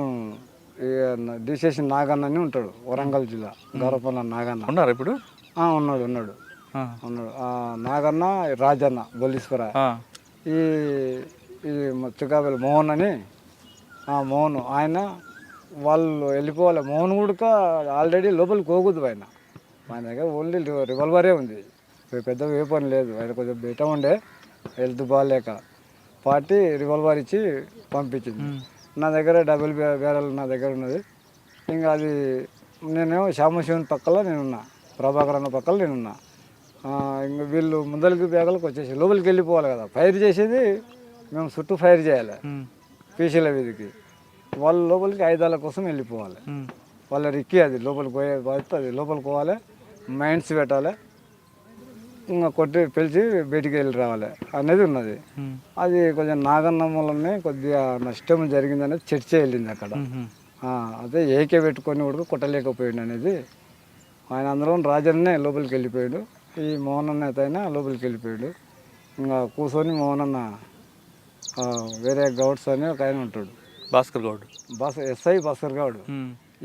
డిసిసి నాగన్న అని ఉంటాడు, వరంగల్ జిల్లా గౌరవపల్లి నాగన్న. ఉన్నారు ఇప్పుడు? ఉన్నాడు. నాగన్న రాజన్న బొల్లీశ్వర. ఈ చుకాబెల్లి మోహన్ అని మోహన్ ఆయన వాళ్ళు వెళ్ళిపోవాలి. మోహన్ కూడా ఆల్రెడీ లోపలికి పోకూడదు. ఆయన దగ్గర ఓన్లీ రివాల్వరే ఉంది, పెద్ద వేపని లేదు. ఆయన కొంచెం బయట ఉండే హెల్త్ బాగాలేక పార్టీ రివాల్వర్ ఇచ్చి పంపించింది. నా దగ్గర డబుల్ బ్యారల్ నా దగ్గర ఉన్నది. ఇంకా అది నేనేమో శ్యామశివుని పక్కల నేనున్నా, ప్రభాకర్ అన్న పక్కల నేనున్నా. ఇంకా వీళ్ళు ముందరికి బ్యాగలకు వచ్చేసి లోపలికి వెళ్ళిపోవాలి కదా. ఫైర్ చేసేది మేము చుట్టూ ఫైర్ చేయాలి పీసీల వీధికి. వాళ్ళు లోపలికి ఆయుధాల కోసం వెళ్ళిపోవాలి. వాళ్ళ రిక్కి అది లోపలికి పోయే బాధ్యత, అది లోపలికి పోవాలి, మైండ్స్ పెట్టాలి, ఇంకా కొట్టి పిలిచి బయటికి వెళ్ళి రావాలి అనేది ఉన్నది. అది కొంచెం నాగన్న మూలనే కొద్దిగా నష్టం జరిగిందనేది చర్చ వెళ్ళింది అక్కడ. అదే ఏకే పెట్టుకొని కూడా కొట్టలేకపోయాడు అనేది. ఆయన అందులో రాజన్నే లోపలికి వెళ్ళిపోయాడు, ఈ మోహన్ అన్న అయినా లోపలికి వెళ్ళిపోయాడు. ఇంకా కూర్చొని మోహన్ అన్న వేరే గౌడ్స్ అని ఒక ఆయన ఉంటాడు, భాస్కర్ గౌడ్, ఎస్ఐ భాస్కర్ గౌడ్.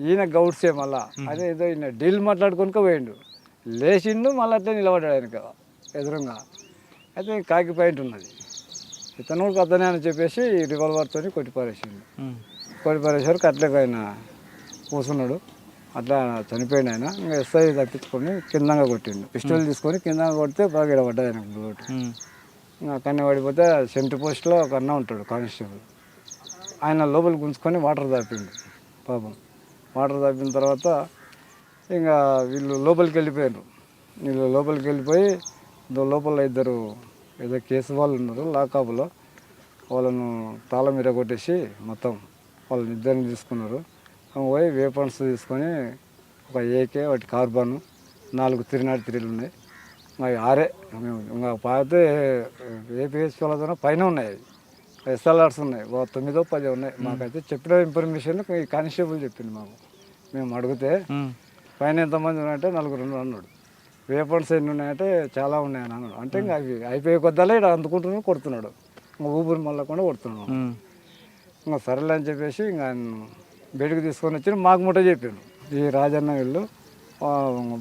ఈయన గౌడ్సే మళ్ళా. అదే ఏదో ఈయన డీల్ మాట్లాడుకొని పోయిండు, లేచిండు, మళ్ళీ అట్లే నిలబడ్డాడు ఆయనక ఎదురుగా. అయితే కాకి పాయింట్ ఉన్నది, ఇతను కూడా అతనే అని చెప్పేసి రివాల్వర్తో కొట్టిపారేసిండు. కొట్టిపారేసరికి అట్లే ఆయన కూర్చున్నాడు, అట్లా చనిపోయిండు ఆయన. ఇంకా ఎస్ఐ తప్పించుకొని కిందంగా కొట్టిండు, పిస్టల్ తీసుకొని కిందంగా కొడితే బాగా ఇడబడ్డది ఆయనకు బుల్లెట్. ఇంకా అక్కడనే పడిపోతే సెంటర్ పోస్ట్లో ఒక అన్న ఉంటాడు కానిస్టేబుల్, ఆయన లోపలికి గుంజుకొని వాటర్ తాపిండు పాపం. వాటర్ తాపిన తర్వాత ఇంకా వీళ్ళు లోపలికి వెళ్ళిపోయారు. వీళ్ళు లోపలికి వెళ్ళిపోయి లోపల 2 ఏదో కేసు వాళ్ళు ఉన్నారు లాకాపులో, వాళ్ళను తాళం మీద కొట్టేసి మొత్తం వాళ్ళని 2 తీసుకున్నారు. పోయి వేపన్స్ తీసుకొని ఒక ఏకే, ఒకటి కార్బన్, 4 303లు ఉన్నాయి. అవి 6 మేము ఇంకా పాతే ఏపీఎస్ వాళ్ళతో పైన ఉన్నాయి, ఎస్ఎల్ఆర్స్ ఉన్నాయి, 9 10 ఉన్నాయి. మాకైతే చెప్పిన ఇన్ఫర్మేషన్ ఈ కానిస్టేబుల్ చెప్పింది మాకు. మేము అడిగితే పైన ఎంతమంది ఉన్నాయంటే 4 అన్నాడు. వేపన్స్ ఎన్ని ఉన్నాయంటే చాలా ఉన్నాయని అన్నాడు. అంటే ఇంకా అవి అయిపోయే కొద్దాలే ఇక్కడ అందుకుంటున్నాడు, కొడుతున్నాడు, ఇంకా ఊపిరి మళ్ళీ కూడా కొడుతున్నాడు. ఇంకా సరేలే అని చెప్పేసి ఇంకా బయటకు తీసుకొని వచ్చి మాకు ముట్ట చెప్పిండు. ఈ రాజన్న వీళ్ళు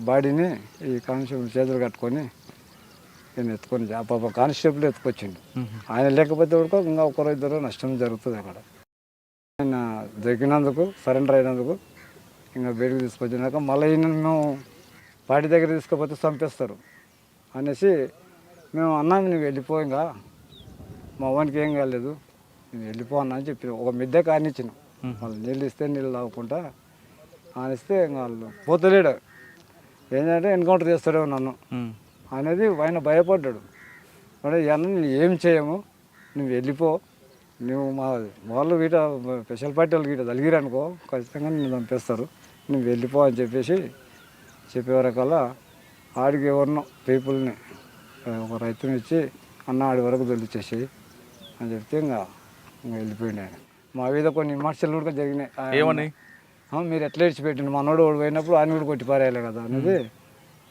బాడీని ఈ కానిస్టేబుల్ చేతులు కట్టుకొని నేను ఎత్తుకొని ఆ పాప కానిస్టేబుల్ ఎత్తుకొచ్చిండు. ఆయన లేకపోతే కూడా ఇంకా ఒకరో ఇద్దరు నష్టం జరుగుతుంది అక్కడ. ఆయన దొరికినందుకు సరెండర్ అయినందుకు ఇంకా బయటకు తీసుకొచ్చినాక మళ్ళీ ఈయన మేము పార్టీ దగ్గర తీసుకుపోతే చంపేస్తారు అనేసి మేము అన్నాము, నువ్వు వెళ్ళిపో, ఇంకా మా వానికి ఏం కాలేదు, నేను వెళ్ళిపో అన్నా అని చెప్పి ఒక మిద్దె కానిచ్చినాం. వాళ్ళు నీళ్ళు ఇస్తే నీళ్ళు తాగకుండా ఆనిస్తే ఇంకా వాళ్ళు పోతలేడు. ఏంటంటే ఎన్కౌంటర్ చేస్తాడేమో నన్ను అనేది ఆయన భయపడ్డాడు. అంటే అన్న నేను ఏం చేయము, నువ్వు వెళ్ళిపో, నువ్వు మా వాళ్ళు వీట స్పెషల్ పార్టీ వాళ్ళు వీట తలిగిరనుకో ఖచ్చితంగా నేను చంపేస్తారు, నువ్వు వెళ్ళిపో అని చెప్పేసి చెప్పేవరకల్లా ఆడికి ఎవరినో పీపుల్ని ఒక రైతుని ఇచ్చి అన్న ఆడి వరకు తొలిచేసి అని చెప్తే ఇంకా వెళ్ళిపోయింది ఆయన. మా మీద కొన్ని విమర్శలు కూడా జరిగినాయి. ఏమని? మీరు ఎట్లా ఇచ్చిపెట్టిండు, మనోడు ఓడి పోయినప్పుడు ఆయన కూడా కొట్టి పారేయాలి కదా అనేది.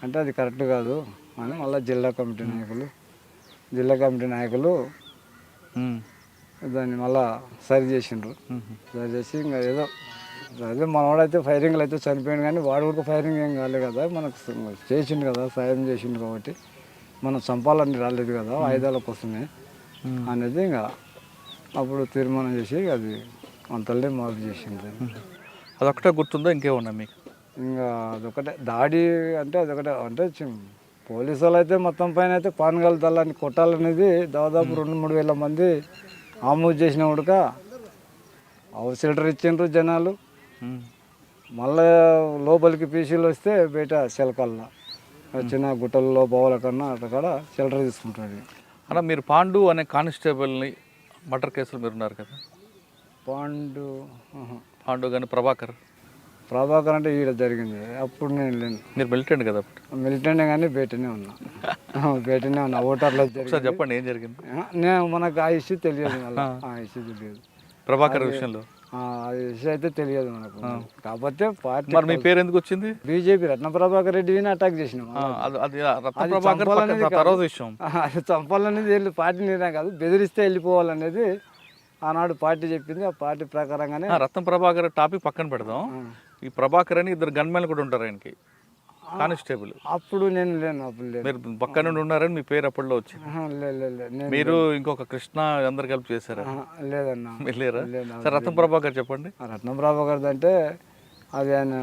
అంటే అది కరెక్ట్ కాదు అని మళ్ళీ జిల్లా కమిటీ నాయకులు దాన్ని మళ్ళా సరి చేసిండ్రు. సరి చేసి ఇంకా ఏదో అదే మనవాడైతే ఫైరింగ్లు అయితే చనిపోయింది, కానీ వాడు కూడా ఫైరింగ్ ఏం కాలేదు కదా, మనకు చేసిండు కదా, సాయం చేసిండు కాబట్టి మనం చంపాలని రాలేదు కదా, ఆయుధాల కోసమే అనేది ఇంకా అప్పుడు తీర్మానం చేసి అది అంతలే మార్పు చేసింది. అదొక్కటే గుర్తుందా, ఇంకేమన్నా మీకు? ఇంకా అదొకటే దాడి అంటే అదొకటే. అంటే పోలీసు వాళ్ళు అయితే మొత్తం పైన అయితే పానగాల దళాన్ని కొట్టాలనేది దాదాపు 2-3 వేల మంది ఆమోద్ చేసిన ఉడక హౌస్ షెల్టర్ ఇచ్చిండ్రు జనాలు. మళ్ళీ లోపలికి పీసీలు వస్తే బయట చిలకల్లా చిన్న గుట్టల్లో బావుల కన్నా అక్కడ షెల్టర్ తీసుకుంటాడు. అలా మీరు పాండు అనే కానిస్టేబుల్ని మర్డర్ కేసులు మీరు ఉన్నారు కదా? పాండు కానీ ప్రభాకర్ అంటే ఈడ జరిగింది, అప్పుడు నేను లేను. మీరు మిలిటెంట్ కదా? మిలిటెంట్ కానీ బయటనే ఉన్నా ఓటర్లో ఒకసారి చెప్పండి ఏం జరిగింది. నేను మనకు ఆ ఇష్యూ తెలియదు, మళ్ళీ ఆ ఇష్యూ తెలియదు. ప్రభాకర్ విషయంలో ఆ విషయం అయితే తెలియదు మనకు. కాకపోతే పార్టీ మరి మీ పేరు ఎందుకు వచ్చింది? బీజేపీ రత్నప్రభాకర్ రెడ్డిని అటాక్ చేసినాం. అది తర్వాత విషయం. అది చంపాలనేది వెళ్ళి పార్టీ నిర్ణయం కాదు, బెదిరిస్తే వెళ్ళిపోవాలనేది ఆనాడు పార్టీ చెప్పింది. ఆ పార్టీ ప్రకారంగానే రత్న ప్రభాకర్ టాపిక్ పక్కన పెడదాం. ఈ ప్రభాకర్ అని 2 గన్మెన్లు కూడా ఉంటారు ఆయనకి, కానిస్టేబుల్. అప్పుడు నేను లేను, అప్పుడు లేదు. మీరు పక్క నుండి ఉన్నారని మీ పేరు అప్పట్లో వచ్చింది. లేదు, మీరు ఇంకొక కృష్ణ అందరు కలిపి చేశారా? లేదన్నా, మీరు లేరా? సార్ రత్న ప్రభాకర్ చెప్పండి. రత్న ప్రభాకర్ అంటే అది ఆయన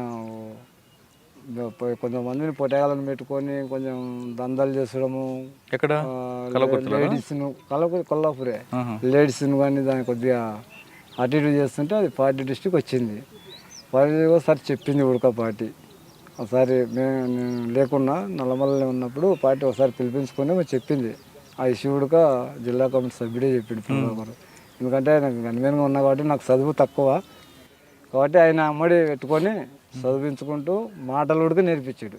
కొంతమందిని పొట్టగాలను పెట్టుకొని కొంచెం దందాలు చేసడము. ఎక్కడ? లేడీస్ను కొల్లాపురే లేడీస్ను కానీ దాన్ని కొద్దిగా అటు ఇటు చేస్తుంటే అది పార్టీ దృష్టికి వచ్చింది. పార్టీ ఒకసారి చెప్పింది ఉడక పార్టీ. ఒకసారి నేను లేకున్నా నల్లమల్లి ఉన్నప్పుడు పార్టీ ఒకసారి పిలిపించుకొని చెప్పింది. ఆ ఇష్యూ ఉడక జిల్లా కమిటీ సభ్యుడే చెప్పిండు ప్రభాకర్. ఎందుకంటే నాకు గన్మెన్గా ఉన్నా కాబట్టి నాకు చదువు తక్కువ కాబట్టి ఆయన అమ్మడి పెట్టుకొని చదివించుకుంటూ మాటలు ఉడికి నేర్పించాడు.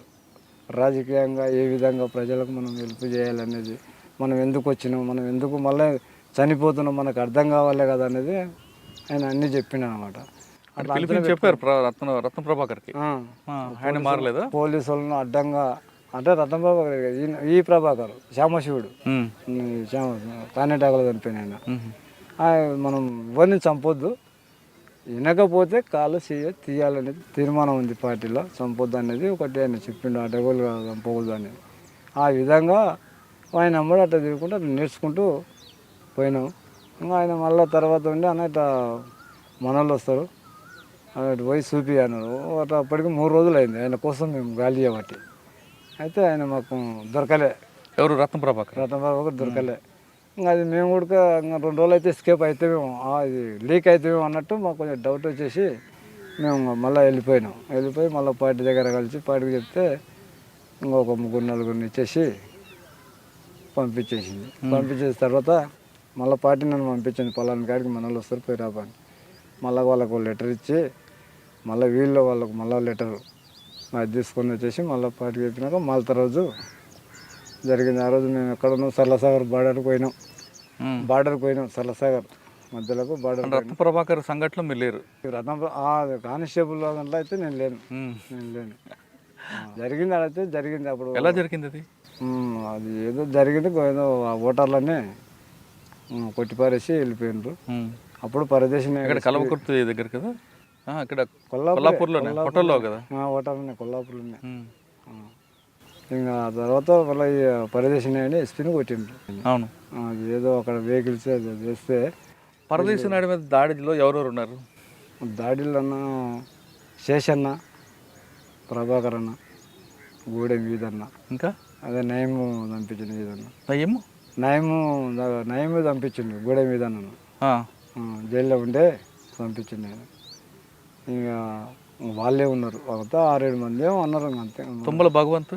రాజకీయంగా ఏ విధంగా ప్రజలకు మనం హెల్ప్ చేయాలనేది, మనం ఎందుకు వచ్చినాం, మనం ఎందుకు మళ్ళీ చనిపోతున్నాం, మనకు అర్థం కావాలి కదా అనేది ఆయన అన్నీ చెప్పిండు అనమాట. చెప్పారు రత్న ప్రభాకర్కి. ఆయన మారలేదా? పోలీసు వాళ్ళను అడ్డంగా అంటే రత్న ప్రభాకర్ ఈ ప్రభాకర్ శ్యామశివుడు కానేటాకలో చనిపోయిన ఆయన. మనం ఎవరిని చంపొద్దు, వినకపోతే కాలు తీయాలనేది తీర్మానం ఉంది పార్టీలో. చంపొద్దు అనేది ఒకటి ఆయన చెప్పిండు, అడ్డగోలుగా చంపకూడదు అనేది. ఆ విధంగా ఆయన అమ్మడు అట్లా తిరుగుకుంటూ అట్లా నేర్చుకుంటూ పోయినాం. ఇంకా ఆయన మళ్ళీ తర్వాత ఉండి అన్న ఇట్లా మనోళ్ళు వస్తారు అటు పోయి చూపి అన్నారు. అప్పటికి 3 రోజులు అయింది ఆయన కోసం మేము గాలి చేయబట్టి. అయితే ఆయన మాకు దొరకలే. ఎవరు? రత్న ప్రభాకర్ దొరకలే. ఇంకా అది మేము కూడా ఇంకా 2 రోజులు అయితే ఎస్కేప్ అవుతామేమో, అది లీక్ అవుతామేమో అన్నట్టు మాకు కొంచెం డౌట్ వచ్చేసి మేము మళ్ళీ వెళ్ళిపోయి మళ్ళీ పార్టీ దగ్గర కలిసి పార్టీకి చెప్తే ఇంకొక 3-4 ఇచ్చేసి పంపించేసింది. పంపించేసిన తర్వాత మళ్ళీ పార్టీ నన్ను పంపించింది, పలానా కాడికి మన వాళ్ళు వస్తారు పోయి రాపని. మళ్ళీ వాళ్ళకు లెటర్ ఇచ్చి మళ్ళీ వాళ్ళకు మళ్ళీ లెటర్ అది తీసుకొని వచ్చేసి మళ్ళీ పార్టీకి చెప్పినాక మళ్ళీ రోజు జరిగింది. ఆ రోజు మేము ఎక్కడున్నాం సరళసాగర్ బార్డర్కి పోయినాం. సరళసాగర్ మధ్యలోకి బార్డర్. రత్న ప్రభాకర్ సంఘటనలో మీరు లేరు? కానిస్టేబుల్ దాంట్లో అయితే నేను లేను. జరిగింది అదైతే జరిగింది. అప్పుడు ఎలా జరిగింది అది? అది ఏదో జరిగింది, ఏదో ఓటర్లనే కొట్టిపారేసి వెళ్ళిపోయినారు. అప్పుడు పరదేశం కలవకుర్తి దగ్గర కదా, ఇక్కడ కొల్లాపూర్లోనే హోటల్లో కదా? హోటల్లోనే కొల్లాపూర్లోనే. ఇంకా ఆ తర్వాత మళ్ళీ పరదేశం అని ఎస్పీని కొట్టిండ్రు. అవును. అది ఏదో అక్కడ వెహికల్స్ అది వేస్తే పరదేశి నాయుడు మీద దాడిలో ఎవరెవరు ఉన్నారు? దాడిలో అన్న శేషన్న, ప్రభాకర్ అన్న, గూడెం వీధన్న, ఇంకా అదే నయము చంపించిండు వీధన్న. ఏమో నయము చంపించిండు గూడెం వీధన్నను. జైల్లో ఉంటే చంపించిండు ఆయన. ఇంకా వాళ్ళే ఉన్నారు, ఒక 6-7 మంది ఏమో అన్నారు. అంతే. తుమ్మల భగవంత్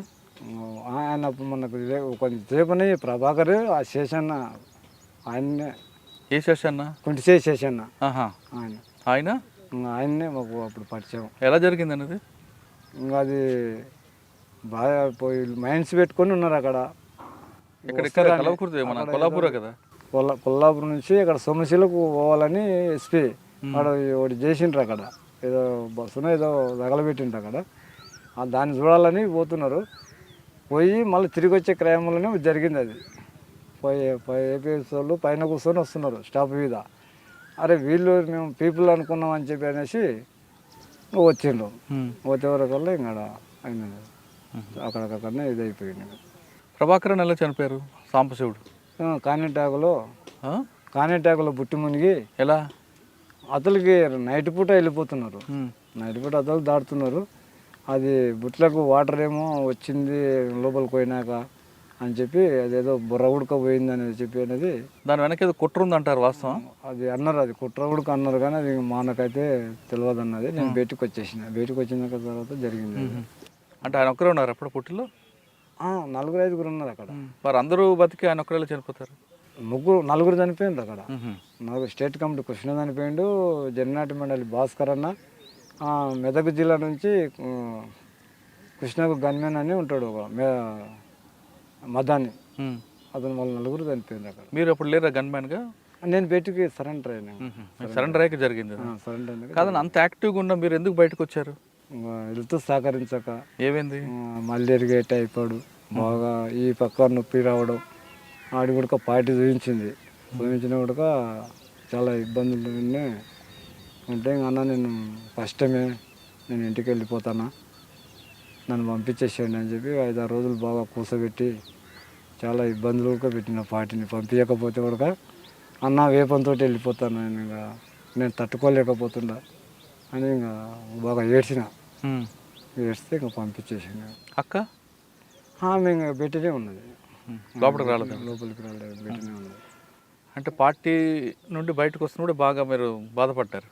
ఆయన మనకు కొంచెంసేపని ప్రభాకర్, ఆ శేషన్న ఆయన్నే, ఏ శేషన్న? కుంటిసే శేషన్న ఆయన ఆయన ఆయన్నే మాకు అప్పుడు పరిచయం. ఎలా జరిగింది అన్నది? ఇంకా అది బాగా పోయి మైండ్స్ పెట్టుకొని ఉన్నారు అక్కడ. ఇక్కడ కలవకూడదు, మన కొల్లాపూర్ కదా. కొల్లాపూర్ నుంచి అక్కడ సొమశీలకు పోవాలని ఎస్పీ అక్కడ ఒకటి చేసిండ్రు. అక్కడ ఏదో బస్సును ఏదో తగలబెట్టిండ్రు అక్కడ. దాన్ని చూడాలని పోతున్నారు. పోయి మళ్ళీ తిరిగి వచ్చే క్రమంలోనే జరిగింది అది. ఏపీఎస్ వాళ్ళు పైన కూర్చొని వస్తున్నారు స్టాప్ మీద. అరే వీళ్ళు మేము పీపుల్ అనుకున్నాం అని చెప్పి అనేసి వచ్చిండ్రు. వచ్చే వరకల్లా ఇంకా అయినది అక్కడికక్కడనే ఇది అయిపోయింది. ప్రభాకరన్ ఎలా చనిపోయారు? సాంబశివుడు కానేటాకులో బుట్టి మునిగి ఎలా? అతలకి నైట్ పూట వెళ్ళిపోతున్నారు. నైట్ పూట అతలు దాటుతున్నారు. అది బుట్లకు వాటర్ ఏమో వచ్చింది లోపలికి పోయినాక అని చెప్పి అదేదో బుర్ర ఉడకపోయింది అనేది చెప్పి అనేది దాని వెనక ఏదో కుట్ర ఉంది అంటారు, వాస్తవం? అది అన్నారు, అది కుట్ర ఉడక అన్నారు, కానీ అది మనకైతే తెలియదు అన్నది. నేను బయటకు వచ్చిన తర్వాత జరిగింది. అంటే ఆయన ఒక్కరే ఉన్నారు అప్పుడు పుట్టిలో? 4-5 ఉన్నారు అక్కడ. మరి అందరూ బతికి ఆయన ఒక్కరే చనిపోతారు? 4 చనిపోయిండ్రు అక్కడ. 4 స్టేట్ కమిటీ కృష్ణ చనిపోయిండు, జన్నాటి మండలి భాస్కర్ అన్న, మెదక్ జిల్లా నుంచి కృష్ణకు గన్మెన్ అని ఉంటాడు ఒక మదాన్ని, అతను వాళ్ళు 4 చనిపోయింది అక్కడ. మీరు అప్పుడు లేరా గన్మ్యాన్గా? నేను బయటికి సరెండర్ అయినా. సరెండర్ అయ్యాక జరిగింది. సరెండర్ కాదని అంత యాక్టివ్గా ఉన్నా మీరు ఎందుకు బయటకు వచ్చారు? వెళ్తూ సహకరించక ఏమైంది? మలేరియా టైఫాయిడ్ బాగా ఈ పక్క నొప్పి రావడం, ఆడి కూడా పార్టీ చూపించిన కూడా చాలా ఇబ్బందులు ఉంటే అన్న నేను కష్టమే, నేను ఇంటికి వెళ్ళిపోతానా, నన్ను పంపించేసేయండి అని చెప్పి 5-6 రోజులు బాగా కూసబెట్టి చాలా ఇబ్బందులు కూడా పెట్టిన. పార్టీని పంపించకపోతే కూడా అన్న వేపంతో వెళ్ళిపోతాను, నేను తట్టుకోలేకపోతున్నా అని ఇంకా బాగా ఏడ్స్తే ఇంకా పంపించేసింది. అక్క మేము బెట్టనే ఉన్నది, లోపలికి రాలేదు బెట్టనే ఉన్నది. అంటే పార్టీ నుండి బయటకు వస్తున్నప్పుడు బాగా మీరు బాధపడ్డారు?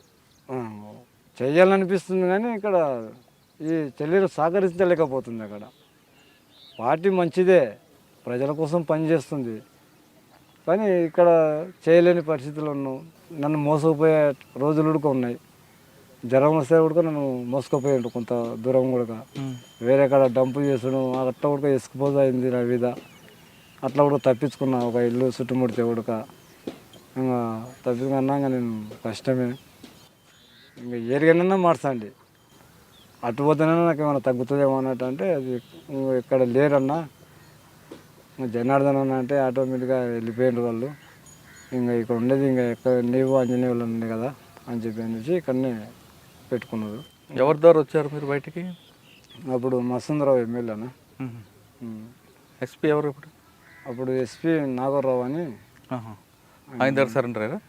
చెయ్యాలనిపిస్తుంది కానీ ఇక్కడ ఈ చెల్లెలు సహకరించలేకపోతుంది. అక్కడ పార్టీ మంచిదే, ప్రజల కోసం పనిచేస్తుంది, కానీ ఇక్కడ చేయలేని పరిస్థితులు ఉన్నాం. నన్ను మోసపోయే రోజులు కూడా ఉన్నాయి. జ్వరం వస్తే కూడా నన్ను మోసుకుపోయాడు కొంత దూరం కూడా. వేరే కాడ డంపు చేసుడు అట్లా కూడా ఎసుకుపోజు అయింది నా మీద. అట్లా కూడా తప్పించుకున్నా, ఒక ఇల్లు చుట్టుముడితే కూడా ఇంకా తప్పించుకున్నాక నేను కష్టమే. ఇంకా ఏరిగానన్నా మార్చండి, అటు పోతేనే నాకు ఏమైనా తగ్గుతుందేమో అన్నట్టు. అంటే అది ఇక్కడ లేరన్నా, జనార్దన్ అన్న అంటే ఆటోమేటిక్గా వెళ్ళిపోయినారు వాళ్ళు. ఇంకా ఇక్కడ ఉండేది ఇంకా ఎక్కడ నీవు ఆంజనేయ వాళ్ళు ఉంది కదా అని చెప్పి అనేసి ఇక్కడనే పెట్టుకున్నారు. ఎవరి ద్వారా వచ్చారు మీరు బయటికి? అప్పుడు మసందరావు ఎమ్మెల్యేనా, ఎస్పీ ఎవరు ఇప్పుడు? అప్పుడు ఎస్పీ నాగరావు అని. ఆయన దగ్గర సరెండర్ అయ్యారా?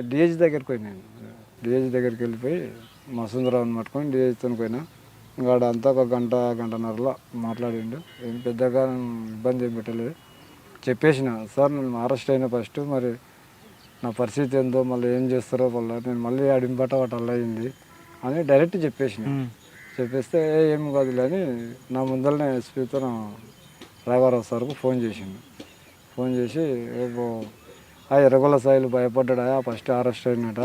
డిహెచ్ దగ్గరికి పోయినాను. డిహెచ్ దగ్గరికి వెళ్ళిపోయి మసందరావుని పట్టుకొని డిహెచ్తో పోయినా. ఇంకా అంతా ఒక గంటన్నరలో మాట్లాడిండు. ఏం పెద్దగా ఇబ్బంది ఏం పెట్టలేదు. చెప్పేసిన, సార్ నేను అరెస్ట్ అయినా ఫస్ట్, మరి నా పరిస్థితి ఏందో, మళ్ళీ ఏం చేస్తారో మళ్ళీ నేను మళ్ళీ అడింబట్ట వాటి అలా అయింది అని డైరెక్ట్ చెప్పేసిన. చెప్పేస్తే ఏం కాదులే అని నా ముందరనే ఎస్పీతో రాఘవరావు సార్కు ఫోన్ చేసిండు. ఫోన్ చేసి రేపు ఆ ఎర్రగొల్ల సాయిలు భయపడ్డా, ఫస్ట్ అరెస్ట్ అయినట,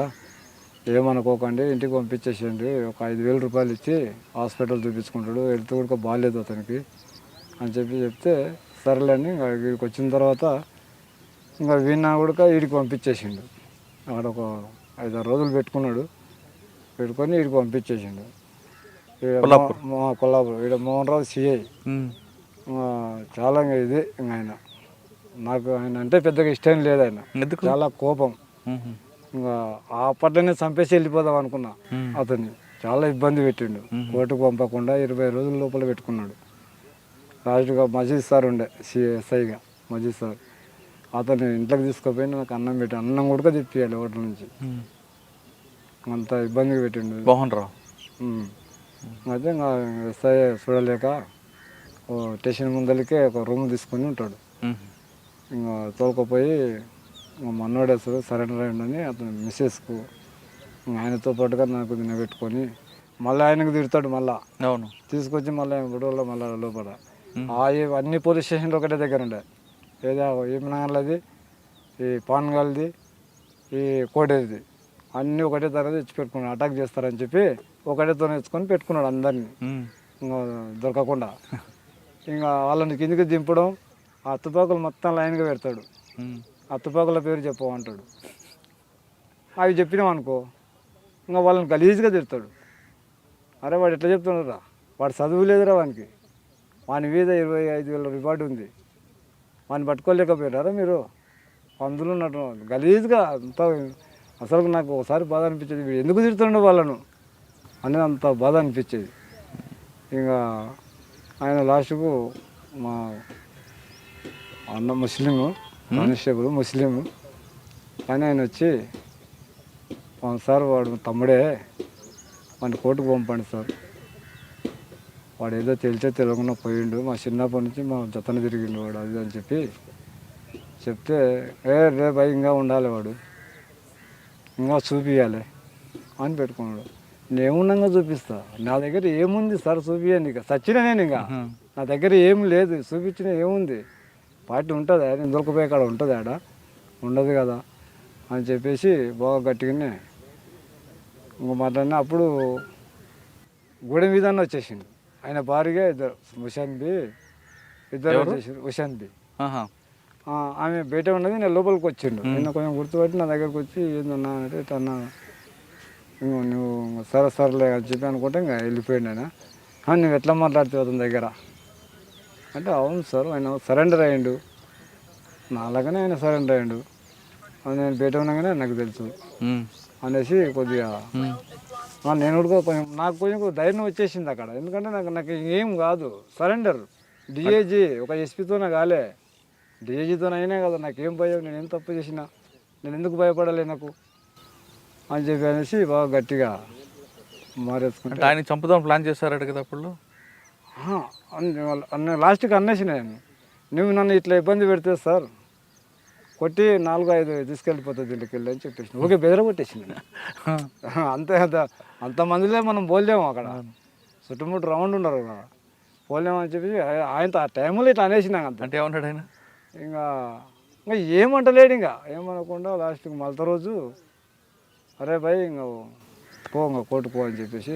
ఏమనుకోకండి, ఇంటికి పంపించేసేయండి, ఒక 5,000 రూపాయలు ఇచ్చి హాస్పిటల్ చూపించుకుంటాడు, హెల్త్ కూడా బాగాలేదు అతనికి అని చెప్తే సరేలే అని వీడికి వచ్చిన తర్వాత ఇంకా వీణ కూడా వీడికి పంపించేసిండు. అక్కడ ఒక 5-6 రోజులు పెట్టుకొని వీడికి పంపించేసిండు. కొల్లాపూర్ వీడ మోహన్ రావు సిఐ. చాలా ఇది ఇంకా ఆయన అంటే పెద్దగా ఇష్టం లేదు. ఆయన చాలా కోపం. ఇంకా అప్పట్లోనే చంపేసి వెళ్ళిపోదాం అనుకున్నా. అతన్ని చాలా ఇబ్బంది పెట్టిండు. కోర్టుకు పంపకుండా 20 రోజుల లోపల పెట్టుకున్నాడు. లాస్ట్గా మజీద్ సార్ ఉండే ఎస్ఐగా మజీద్ సార్ అతను ఇంట్లోకి తీసుకుపోయి నాకు అన్నం పెట్టి అన్నం కూడా తెప్పియాలి హోటల్ నుంచి. అంత ఇబ్బందిగా పెట్టిండు. మోహన్ రావు అయితే ఇంకా ఎస్ఐ చూడలేక స్టేషన్ ముందరికే ఒక రూమ్ తీసుకొని ఉంటాడు. ఇంకా తోలుకపోయి మన్నోడు అసలు సరెండర్ అయ్యిండని అతను మిస్సెస్కు ఆయనతో పాటుగా నాకు నిలబెట్టుకొని మళ్ళీ ఆయనకు తిడతాడు. మళ్ళీ అవును తీసుకొచ్చి మళ్ళీ గొడవలో మళ్ళీ లోపల అన్ని పోలీస్ స్టేషన్లు ఒకటే దగ్గర ఉండే. ఏదో ఏమనాలది ఈ పాన్గాల్ది ఈ కోడేది అన్నీ ఒకటే తరగతి తెచ్చి పెట్టుకున్నాడు. అటాక్ చేస్తారని చెప్పి ఒకటేతో తెచ్చుకొని పెట్టుకున్నాడు అందరినీ ఇంకా దొరకకుండా. ఇంకా వాళ్ళని కిందికి దింపడం, ఆ తుపాకులు మొత్తం లైన్గా పెడతాడు. ఆ తుపాకుల పేరు చెప్పమంటాడు. అవి చెప్పినాం అనుకో ఇంకా వాళ్ళని గలీజ్గా తిడతాడు. అరే వాడు ఎట్లా చెప్తున్నారా, వాడు చదువు లేదురా, వాని మీద 25,000 రివార్డు ఉంది, వాడిని పట్టుకోలేకపోయారా మీరు, అందులో ఉన్నట్టు గలీజ్గా అంతా. అసలు నాకు ఒకసారి బాధ అనిపించేది, వీడు ఎందుకు తిడుతుండే వాళ్ళను అనేది అంత బాధ అనిపించేది. ఇంకా ఆయన లాస్ట్కు మా అన్న ముస్లిము కానిస్టేబుల్ ముస్లిము కానీ ఆయన వచ్చి సార్ వాడు తమ్ముడే, వాడిని కోర్టుకు పంపండి సార్, వాడు ఏదో తెలియకుండా పోయిండు, మా చిన్నప్పటి నుంచి మా జతన తిరిగిండు వాడు అది అని చెప్తే రేపు ఇంకా ఉండాలి వాడు, ఇంకా చూపించాలి అని పెట్టుకున్నాడు. నేనున్నాగా చూపిస్తా, నా దగ్గర ఏముంది సార్ చూపించండి, ఇక సచ్చిన నేను ఇంకా నా దగ్గర ఏం లేదు, చూపించిన ఏముంది, పార్టీ ఉంటుంది నేను దొరకపోయే కాడ ఉంటుంది, ఆడ ఉండదు కదా అని చెప్పేసి బాగా గట్టిగానే ఇంకో మాట్లాడినా. అప్పుడు గూడెం విధానం వచ్చేసిండు, ఆయన భారీగా ఇద్దరు ఇద్దరు వచ్చేసిండు. హుషాన్ బి ఆమె బయట ఉన్నది, నేను లోపలికి వచ్చిండు. నిన్న కొంచెం గుర్తుపట్టి నా దగ్గరకు వచ్చి ఏందన్నా అంటే ఇట్లా అన్నా, నువ్వు సరేలే అని చెప్పి అనుకుంటే ఇంకా వెళ్ళిపోయాడు. ఆయన నువ్వు ఎట్లా మాట్లాడుతావు అతని దగ్గర అంటే, అవును సార్ ఆయన సరెండర్ అయ్యిండు, నాలాగానే ఆయన సరెండర్ అయ్యిండు, నేను బయట ఉండగానే నాకు తెలుసు అనేసి కొద్దిగా నేను కూడా కొంచెం నాకు కొంచెం ధైర్యం వచ్చేసింది అక్కడ. ఎందుకంటే నాకు ఏం కాదు, సరెండర్ డిఐజీ ఒక ఎస్పీతోనే కాలే, డిఐజీతో అయినా కదా, నాకేం భయం, నేను ఏం తప్పు చేసినా, నేను ఎందుకు భయపడాలి నాకు అని చెప్పి అనేసి బాగా గట్టిగా మారేసుకుంటే. ఆయన చంపుదాం ప్లాన్ చేశారట కదా అప్పుడు. లాస్ట్కి అన్నేసిన నేను, నువ్వు నన్ను ఇట్లా ఇబ్బంది పెడితే సార్ కొట్టి 4-5 తీసుకెళ్ళిపోతుంది ఇంటికి వెళ్ళి అని చెప్పేసి ఓకే బెదర కొట్టేసింది. అంతే అంతమందిలే మనం పోలేము, అక్కడ చుట్టుముట్టు రౌండ్ ఉండరు కదా, పోలేము అని చెప్పి ఆయనతో ఆ టైంలో ఇట్లా అనేసినాక అంత. అంటే ఏమన్నాడు ఆయన? ఇంకా ఏమంటలేడు, ఇంకా ఏమనకుండా లాస్ట్కి మళ్ళీ రోజు అరే భయ్ ఇంకా ఇంకా కోర్టుకు పో అని చెప్పేసి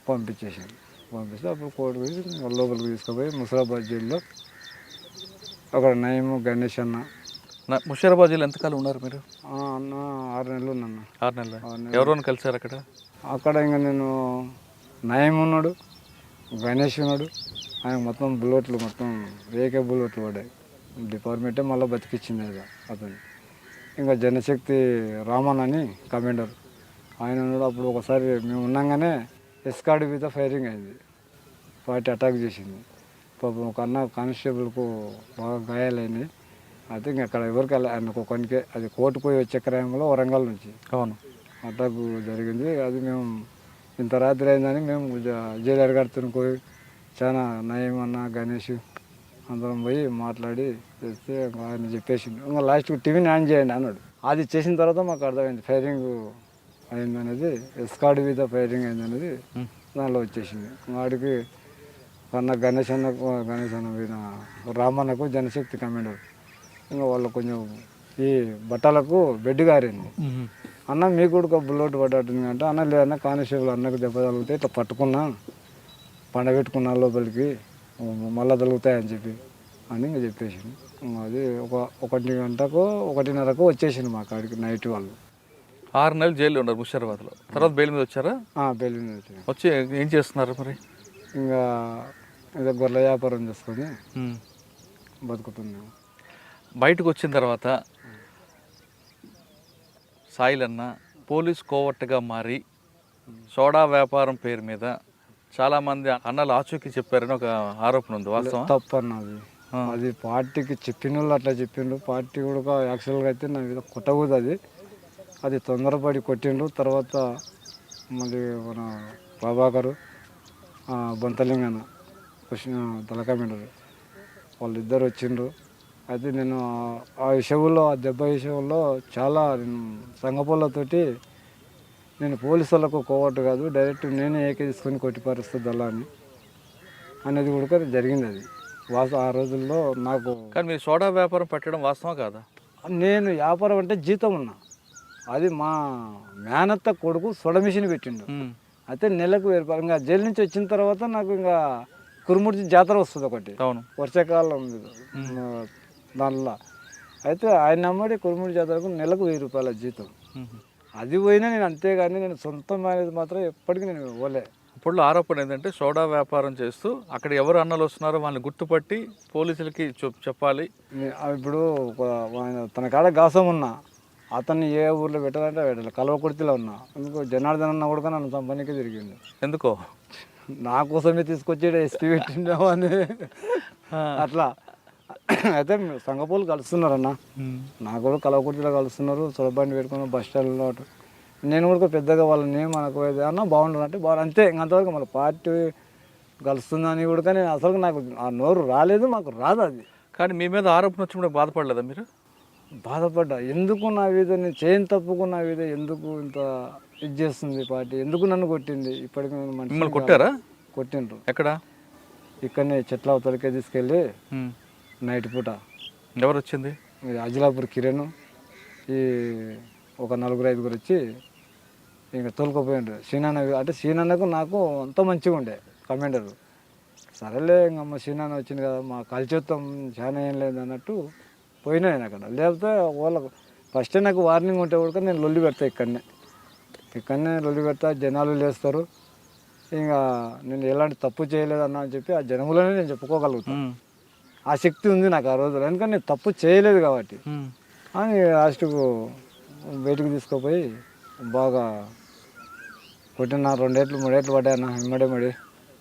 పంపించేసాను. పంపిస్తే అప్పుడు కోర్టుకు వేసి లోపలికి తీసుకుపోయి ముసాబాద్ జైల్లో అక్కడ నయము గణేష్ అన్న. ముషీరాబాద్ జిల్లా ఎంతకాలం ఉన్నారు మీరు? అన్న 6 నెలలు ఉన్నాను. 6 నెలలు. ఎవరైనా కలిసారు అక్కడ? అక్కడ ఇంకా నేను నయం ఉన్నాడు, గణేష్ ఉన్నాడు, ఆయన మొత్తం బుల్లెట్లు మొత్తం వేకే బుల్లెట్లు పడ్డాయి. డిపార్ట్మెంటే మళ్ళీ బతికిచ్చింది అది అతను. ఇంకా జనశక్తి రామన్ అని కమాండర్ ఆయన ఉన్నాడు. అప్పుడు ఒకసారి మేము ఉన్నాగానే ఎస్కార్డ్ మీద ఫైరింగ్ అయింది, పార్టీ అటాక్ చేసింది. పాపం ఒక అన్న కానిస్టేబుల్కు బాగా గాయాలైనాయి. అయితే ఇంక అక్కడ ఎవరికి ఆయనకు కొనికే అది కోర్టు పోయి వచ్చే క్రమంలో వరంగల్ నుంచి అవును అటాక్ జరిగింది. అది మేము ఇంత రాత్రి అయిందని మేము జైలర్ గారితో పోయి చాలా నయం అన్న గణేష్ అందరం పోయి మాట్లాడి చేస్తే ఆయన చెప్పేసిండు ఇంకా లాస్ట్కి టీవీని ఆన్ చేయండి అన్నాడు. అది చేసిన తర్వాత మాకు అర్థమైంది ఫైరింగ్ అయిందనేది, ఎస్కార్డ్ మీద ఫైరింగ్ అయిందనేది దానిలో వచ్చేసింది. వాడికి అన్న గణేష్ అన్న పోయిన రామన్నకు జనశక్తి కమాండర్ ఇంకా వాళ్ళు కొంచెం ఈ బట్టలకు బెడ్ గారింది. అన్న మీకు కూడా బుల్లెట్ పడ్డట్టుంది అంటే, అన్న లేదన్న కానిస్టేబుల్ అన్నకు దెబ్బ తగిలితే ఇట్లా పట్టుకున్నా పండబెట్టుకున్నా లోపలికి మళ్ళీ తగులుతాయని చెప్పి అని ఇంకా చెప్పేసింది. అది 1 గంటకు 1:30కు వచ్చేసింది మా కాడికి నైట్ వాళ్ళు. 6 నెలలు జైల్లో ఉన్నారు ముషీరాబాద్లో. తర్వాత బెయిల్ మీద వచ్చారా? బెయిల్ మీద వచ్చాను. వచ్చి ఏం చేస్తున్నారు మరి? ఇంకా ఏదో గొర్రెల వ్యాపారం చేసుకొని బతుకుతున్నాము. బయటకు వచ్చిన తర్వాత సాయిల్ అన్న పోలీస్ కోవట్టుగా మారి సోడా వ్యాపారం పేరు మీద చాలా మంది అన్నలు ఆచూకీ చెప్పారని ఒక ఆరోపణ ఉంది, వాస్తవం? తప్పు అన్నది. అది పార్టీకి చెప్పిన వాళ్ళు అట్లా చెప్పిండ్రు. పార్టీ కూడా యాక్చువల్గా అయితే నా మీద కొట్టకూడదు. అది తొందరపడి కొట్టిండ్రు. తర్వాత మళ్ళీ మన ప్రభాకరు బొంతలింగన్న తలకామెండరు వాళ్ళిద్దరు వచ్చిండ్రు. అయితే నేను ఆ విషయంలో, ఆ దెబ్బ విషయంలో చాలా సంగపోళ్ళతోటి నేను పోలీసు వాళ్ళకు కోవట్టు కాదు, డైరెక్ట్ నేనే ఏకే తీసుకొని కొట్టి పరిస్థితి దళాన్ని అనేది కూడా జరిగింది. అది ఆ రోజుల్లో నాకు. కానీ మీరు సోడా వ్యాపారం పెట్టడం వాస్తవం కాదా? నేను వ్యాపారం అంటే జీతం ఉన్నా. అది మా మేనత్త కొడుకు సొడ మిషన్ పెట్టిండు. అయితే నెలకు 1000 రూపాయలు. ఇంకా జైలు నుంచి వచ్చిన తర్వాత నాకు ఇంకా కురుముడిచి జాతర వస్తుంది ఒకటి, అవును, వర్షాకాలం దానిలో. అయితే ఆయన నమ్మడి కురుముడి జాతరకు నెలకు 1000 రూపాయల జీతం. అది పోయినా నేను అంతేగాని నేను సొంతం అనేది మాత్రం ఎప్పటికీ నేను ఇవ్వలే. అప్పుడు ఆరోపణ ఏంటంటే సోడా వ్యాపారం చేస్తూ అక్కడ ఎవరు అన్నలు వస్తున్నారో వాళ్ళని గుర్తుపట్టి పోలీసులకి చెప్పాలి. ఇప్పుడు తన కాడ గాసం ఉన్నా అతన్ని ఏ ఊర్లో పెట్టాలంటే పెట్టాలి. కలవకుర్తిలో ఉన్నా, ఎందుకు జనార్దన్ అన్న కూడా నన్ను సంపన్నికి తిరిగిండు. ఎందుకో నా కోసమే తీసుకొచ్చి ఎస్పీ పెట్టిండావు అని అట్లా. అయితే సంగపోలు కలుస్తున్నారన్న, నాకు కూడా కలవకుర్తిలో కలుస్తున్నారు. సొలబండి పెట్టుకుని బస్ స్టాండ్లో. నేను కూడా పెద్దగా వాళ్ళని మనకు అన్న బాగుండదు అంటే బాగుంది అంతే. ఇంకంతవరకు మన పార్టీ కలుస్తుందని కూడా నేను అసలు నాకు ఆ నోరు రాలేదు, మాకు రాదు అది. కానీ మీ మీద ఆరోపణ వచ్చినప్పుడు బాధపడలేదా మీరు? బాధపడ్డా. ఎందుకు నా మీద నేను చేయని తప్పుకు నా మీద ఎందుకు ఇంత ఇది చేస్తుంది పార్టీ, ఎందుకు నన్ను కొట్టింది? ఇప్పటికి మిమ్మల్ని కొట్టారా? కొట్టిండ్రు. ఎక్కడ? ఇక్కడనే చెట్ల అవతలకే తీసుకెళ్ళి నైట్ పూట. ఎవరు వచ్చింది? అజిలాపూర్ కిరణ్, ఈ ఒక 4-5 వచ్చి ఇంకా తోలుకపోయిండ్రు. శ్రీనాన్న అంటే శ్రీనాన్నకు నాకు అంత మంచిగా ఉండే కమాండరు. సరేలే ఇంకమ్మ శ్రీనాన్న వచ్చింది కదా, మా కలిచేత్తం చాలా ఏం లేదు అన్నట్టు పోయినా నేను అక్కడ. లేకపోతే వాళ్ళకు ఫస్ట్ నాకు వార్నింగ్ ఉంటే కూడా నేను లొల్లి పెడతా. ఇక్కడనే లొల్లి పెడతా, జనాలు లేస్తారు. ఇంకా నేను ఎలాంటి తప్పు చేయలేదన్నా అని చెప్పి ఆ జనములనే నేను చెప్పుకోగలుగుతాను. ఆ శక్తి ఉంది నాకు ఆ రోజులో, ఎందుకంటే నేను తప్పు చేయలేదు కాబట్టి. అని లాస్ట్కు బయటకు తీసుకుపోయి బాగా కొట్టిన 2 ఏట్లు 3 ఏట్లు పడ్డాయన్న ఇమ్మడి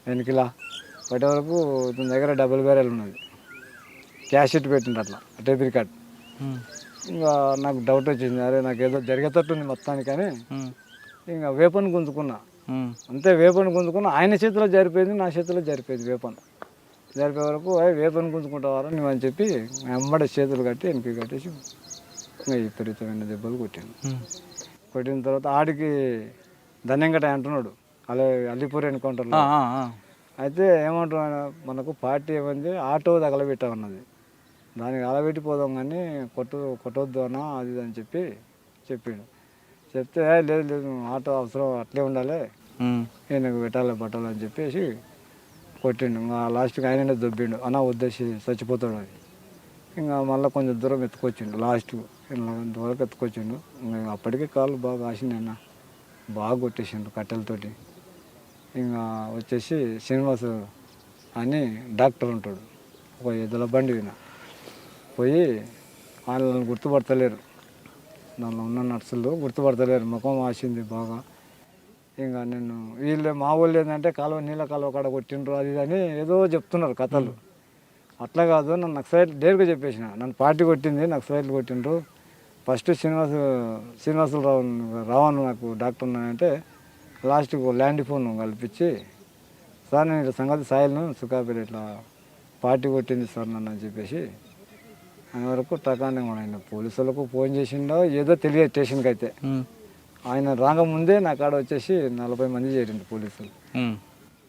వెనకిలా పట్టే వరకు తన దగ్గర 70 బ్యారెల్ ఉన్నది. క్యాష్ షీట్ పెట్టిండు అట్లా టేప్ రికార్డ్. ఇంకా నాకు డౌట్ వచ్చింది, అరే నాకు ఏదో జరిగేటట్టుంది మొత్తానికి అని. ఇంకా వేపన్ గుంజుకున్నా అంతే. వేపన్ గుంజుకున్నా, ఆయన చేతిలో జరిపోయింది, నా చేతిలో జరిపోయింది. వేపన్ జరిపే వరకు వేపన్ గుంజుకుంటావారా నువ్వు అని చెప్పి వెంబడి చేతులు కట్టి వెనక్కి కట్టేసి ఇంకా విపరీతమైన దెబ్బలు కొట్టాను. కొట్టిన తర్వాత ఆడికి ధన్యంగట అంటున్నాడు అల్లిపూరి ఎన్కౌంటర్లో. అయితే ఏమంటున్నాడు, మనకు పార్టీ ఏమైంది ఆటో తగలబెట్టా ఉన్నది, దానికి అలబెట్టిపోదాం కానీ కొట్టొద్దు అన్న అది అని చెప్పి చెప్పిండు. చెప్తే లేదు ఆటో అవసరం అట్లే ఉండాలి, నాకు పెట్టాలి బట్టలు అని చెప్పేసి కొట్టిండు. ఇంకా లాస్ట్కి ఆయననే దొబ్బిండు, అన్న వద్దేసి చచ్చిపోతాడు అని. ఇంకా మళ్ళీ కొంచెం దూరం ఎత్తుకొచ్చిండు, లాస్ట్కు ఇంతవరకు ఎత్తుకొచ్చిండు. ఇంకా అప్పటికే కాళ్ళు బాగా ఆసింది అన్న, బాగా కొట్టేసిండు కట్టెలతోటి. ఇంకా వచ్చేసి శ్రీనివాస్ అని డాక్టర్ ఉంటాడు, ఒక ఎద్దుల బండి విన పోయి వాళ్ళని గుర్తుపడతలేరు, దానిలో ఉన్న నర్సులు గుర్తుపడతలేరు, ముఖం ఆసింది బాగా. ఇంకా నేను వీళ్ళు మా వాళ్ళు ఏంటంటే నీళ్ళ కాలువ కాడ కొట్టిండ్రు అది అని ఏదో చెప్తున్నారు కథలు. అట్లా కాదు, నన్ను నక్సలైట్ డేర్గా చెప్పేసిన, నన్ను పార్టీ కొట్టింది, నక్సలైట్లు కొట్టిండ్రు. ఫస్ట్ శ్రీనివాసులు రావను నాకు డాక్టర్ ఉన్నానంటే లాస్ట్కు ల్యాండ్ ఫోన్ కల్పించి, సార్ నేను ఇట్లా సంగతి సాయిల్ను సుఖాపేట ఇట్లా పార్టీ కొట్టింది సార్ నన్ను అని చెప్పేసి ఆయన వరకు టకానే కూడా ఆయన పోలీసు వాళ్ళకు ఫోన్ చేసిండో ఏదో తెలియదు స్టేషన్కి. అయితే ఆయన రాకముందే నా కాడ వచ్చేసి 40 మంది చేరిండు పోలీసులు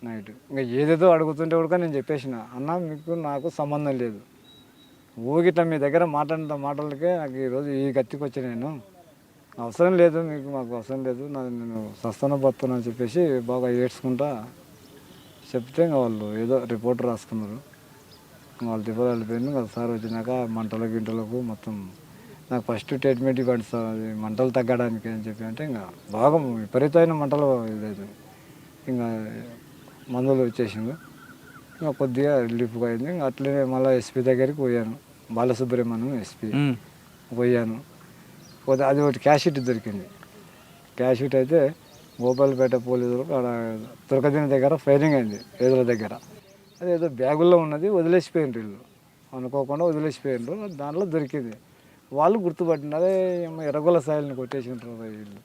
నైట్. ఇంకా ఏదేదో అడుగుతుంటే కూడా నేను చెప్పేసిన, అన్న మీకు నాకు సంబంధం లేదు, ఊగిట్లా మీ దగ్గర మాట్లాడిన మాటలకే నాకు ఈరోజు ఈ గతికి వచ్చి నేను అవసరం లేదు, మీకు మాకు అవసరం లేదు, నేను సస్తాన బతున్నా అని చెప్పేసి బాగా ఏడ్చుకుంటా చెప్తే ఇంకా వాళ్ళు ఏదో రిపోర్ట్ రాసుకున్నారు. వాళ్ళ రిపోర్ట్ వెళ్ళిపోయింది. ఇంకా సార్ వచ్చినాక గింటలకు మొత్తం నాకు ఫస్ట్ ట్రీట్మెంట్ ఇవ్వండి సార్, అది మంటలు తగ్గడానికి అని చెప్పి అంటే ఇంకా బాగా విపరీతమైన మంటలు ఇదైతే ఇంకా మందులు వచ్చేసింది. ఇంకా కొద్దిగా రిలీఫ్గా అయింది. ఇంకా అట్లనే మళ్ళీ ఎస్పీ దగ్గరికి పోయాను, బాలసుబ్రహ్మణ్యం ఎస్పీ పోయాను. అది ఒకటి క్యాష్ షీట్ దొరికింది. క్యాష్ షీట్ అయితే గోపాలపేట పోలీసులు అక్కడ తురకదిన దగ్గర ఫైరింగ్ అయింది ఏదుల దగ్గర. అది ఏదో బ్యాగుల్లో ఉన్నది వదిలేసిపోయిండ్రు వీళ్ళు, అనుకోకుండా వదిలేసిపోయిండ్రు. దాంట్లో దొరికింది. వాళ్ళు గుర్తుపట్టిన అదే ఎర్రగొల్ల సాయిల్ని కొట్టేసింటారు వీళ్ళు,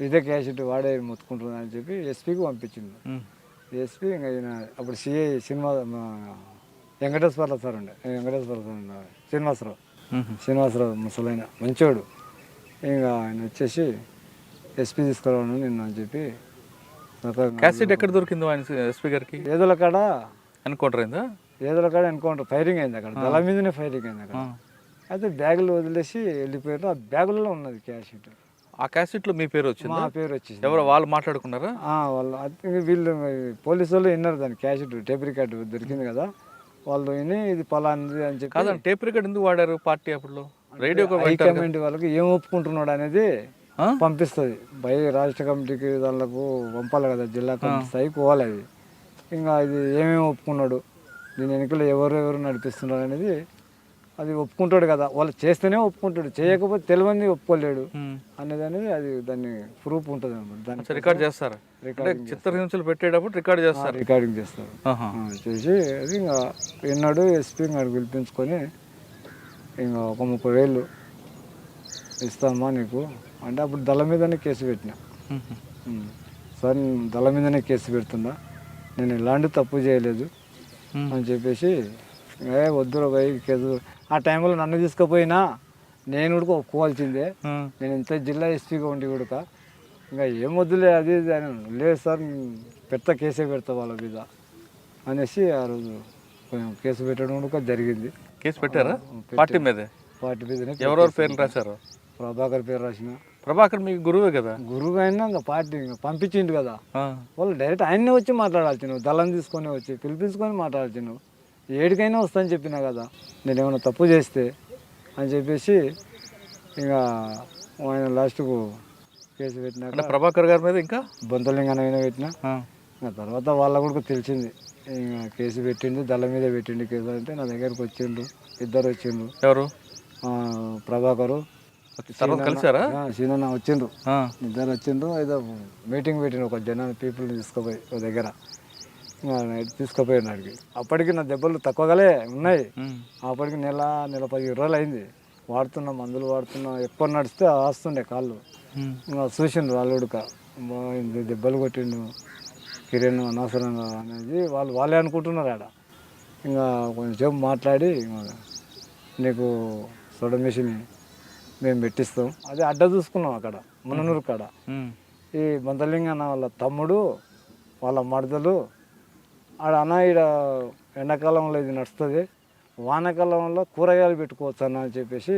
ఇదే క్యాషెట్ వాడే మొత్తుకుంటున్నారు అని చెప్పి ఎస్పీకి పంపించింది. ఎస్పీ ఇంకా ఈయన అప్పుడు సిఐ సినిమా వెంకటేశ్వరరావు సార్ ఉండే, శ్రీనివాసరావు ముసలైన మంచోడు. ఇంకా ఆయన వచ్చేసి ఎస్పీ తీసుకురావను నిన్ను అని చెప్పి క్యాసెట్ ఎక్కడ దొరికిందో ఆయన ఎస్పీ గారికి? ఏదోల కాడ ఎన్కౌంటర్ అయిందా? ఏదోల కాడ ఎన్కౌంటర్ ఫైరింగ్ అయింది అక్కడ, దళ మీదనే ఫైరింగ్ అయింది అక్కడ. అయితే బ్యాగులు వదిలేసి వెళ్ళిపోయారు. ఆ బ్యాగులలో ఉన్నది క్యాషెట్. ఆ క్యాసెట్లో మీ పేరు వచ్చింది? మా పేరు వచ్చింది. ఎవరు వాళ్ళు మాట్లాడుకున్నారా? వాళ్ళు వీళ్ళు పోలీసు వాళ్ళు విన్నారు దాన్ని, క్యాషెట్ టేప్ రికార్డు దొరికింది కదా, వాళ్ళు విని ఇది పలాంది అని చెప్పి. కాదండి, టేప్ రికార్డ్ ఎందుకు వాడారు పార్టీ అప్పుడు? రేడియో హైకమాండ్ వాళ్ళకి ఏం ఒప్పుకుంటున్నాడు అనేది పంపిస్తుంది. రాష్ట్ర కమిటీకి దానికి పంపాలి కదా, జిల్లా కమిటీ స్థాయికి పోవాలి. అది ఇంకా ఇది ఏమేమి ఒప్పుకున్నాడు, దీని వెనుకలు ఎవరెవరు నడిపిస్తున్నారు అనేది అది ఒప్పుకుంటాడు కదా, వాళ్ళు చేస్తేనే ఒప్పుకుంటాడు, చేయకపోతే తెలియని ఒప్పుకోలేడు అనేది అది దాన్ని ప్రూఫ్ ఉంటుంది అనమాట. దాన్ని రికార్డ్ చేస్తారు, చిత్రహింసలు పెట్టేటప్పుడు రికార్డ్ చేస్తారు, రికార్డింగ్ చేస్తారు. చేసి అది ఇంకా విన్నాడు ఎస్పీ ఇంకా పిలిపించుకొని ఇంకా ఒక 30,000 ఇస్తామా నీకు అంటే, అప్పుడు దళ మీదనే కేసు పెట్టిన. సార్ దళ మీదనే కేసు పెడుతున్నా, నేను ఎలాంటి తప్పు చేయలేదు అని చెప్పేసి వద్దురా భయ్ కేసు. ఆ టైంలో నన్ను తీసుకుపోయినా నేను కూడా ఒప్పుకోవాల్సిందే, నేను ఇంత జిల్లా ఎస్పీగా ఉండి కూడా ఇంకా ఏం వద్దులే అది అని. లేదు సార్ పెడతా, కేసే పెడతా వాళ్ళ మీద అనేసి ఆ రోజు కొంచెం కేసు పెట్టడం కూడా జరిగింది. కేసు పెట్టారా? పార్టీ మీదే? పార్టీ మీదనే. ఎవరెవరు పేర్లు రాశారు? ప్రభాకర్ పేరు రాసిన. ప్రభాకర్ మీకు గురువే కదా? గురువు అయినా ఇంకా పార్టీ ఇంకా పంపించిండు కదా, వాళ్ళు డైరెక్ట్ ఆయన్నే వచ్చి మాట్లాడాల్సి, నువ్వు దళం తీసుకొని వచ్చి పిలిపించుకొని మాట్లాడాల్సి, నువ్వు ఏడికైనా వస్తాను చెప్పినా కదా, నేను ఏమైనా తప్పు చేస్తే అని చెప్పేసి ఇంకా ఆయన లాస్ట్కు కేసు పెట్టినాక ప్రభాకర్ గారి మీద ఇంకా బొంతలింగన మీద పెట్టినా. ఇంకా తర్వాత వాళ్ళ కూడా తెలిసింది, ఇంకా కేసు పెట్టిండు, దళ మీద పెట్టిండు కేసు అంటే నా దగ్గరకు వచ్చిండ్రు, ఇద్దరు వచ్చిండ్రు. ఎవరు? ప్రభాకరు, కలిసారా? సీనన్న వచ్చిండ్రు, ఇద్దరు వచ్చిండ్రు. ఏదో మీటింగ్ పెట్టిండ్రు ఒక జనాన్ని పీపుల్ని తీసుకుపోయి ఒక దగ్గర తీసుకుపోయాను అడిగి. అప్పటికి నా దెబ్బలు తక్కువగానే ఉన్నాయి. అప్పటికి నెల 15 రోజులు అయింది వాడుతున్నా, మందులు వాడుతున్నా. ఎక్కువ నడిస్తే ఆస్తుండే కాళ్ళు. ఇంకా చూసిండ్రు వాళ్ళు ఉడక, దెబ్బలు కొట్టిండు కిరణ్ అనవసరంగా అనేది వాళ్ళే అనుకుంటున్నారు ఆడ. ఇంకా కొంచెం మాట్లాడి నీకు సొడ మిషన్ మేము పెట్టిస్తాం, అది అడ్డ చూసుకున్నాం అక్కడ ముననూరు కాడ. ఈ బొంతలింగన్న వాళ్ళ తమ్ముడు వాళ్ళ మరదలు ఆడ అన్న, ఈడ ఎండాకాలంలో ఇది నడుస్తుంది, వానాకాలంలో కూరగాయలు పెట్టుకోవచ్చు అన్న అని చెప్పేసి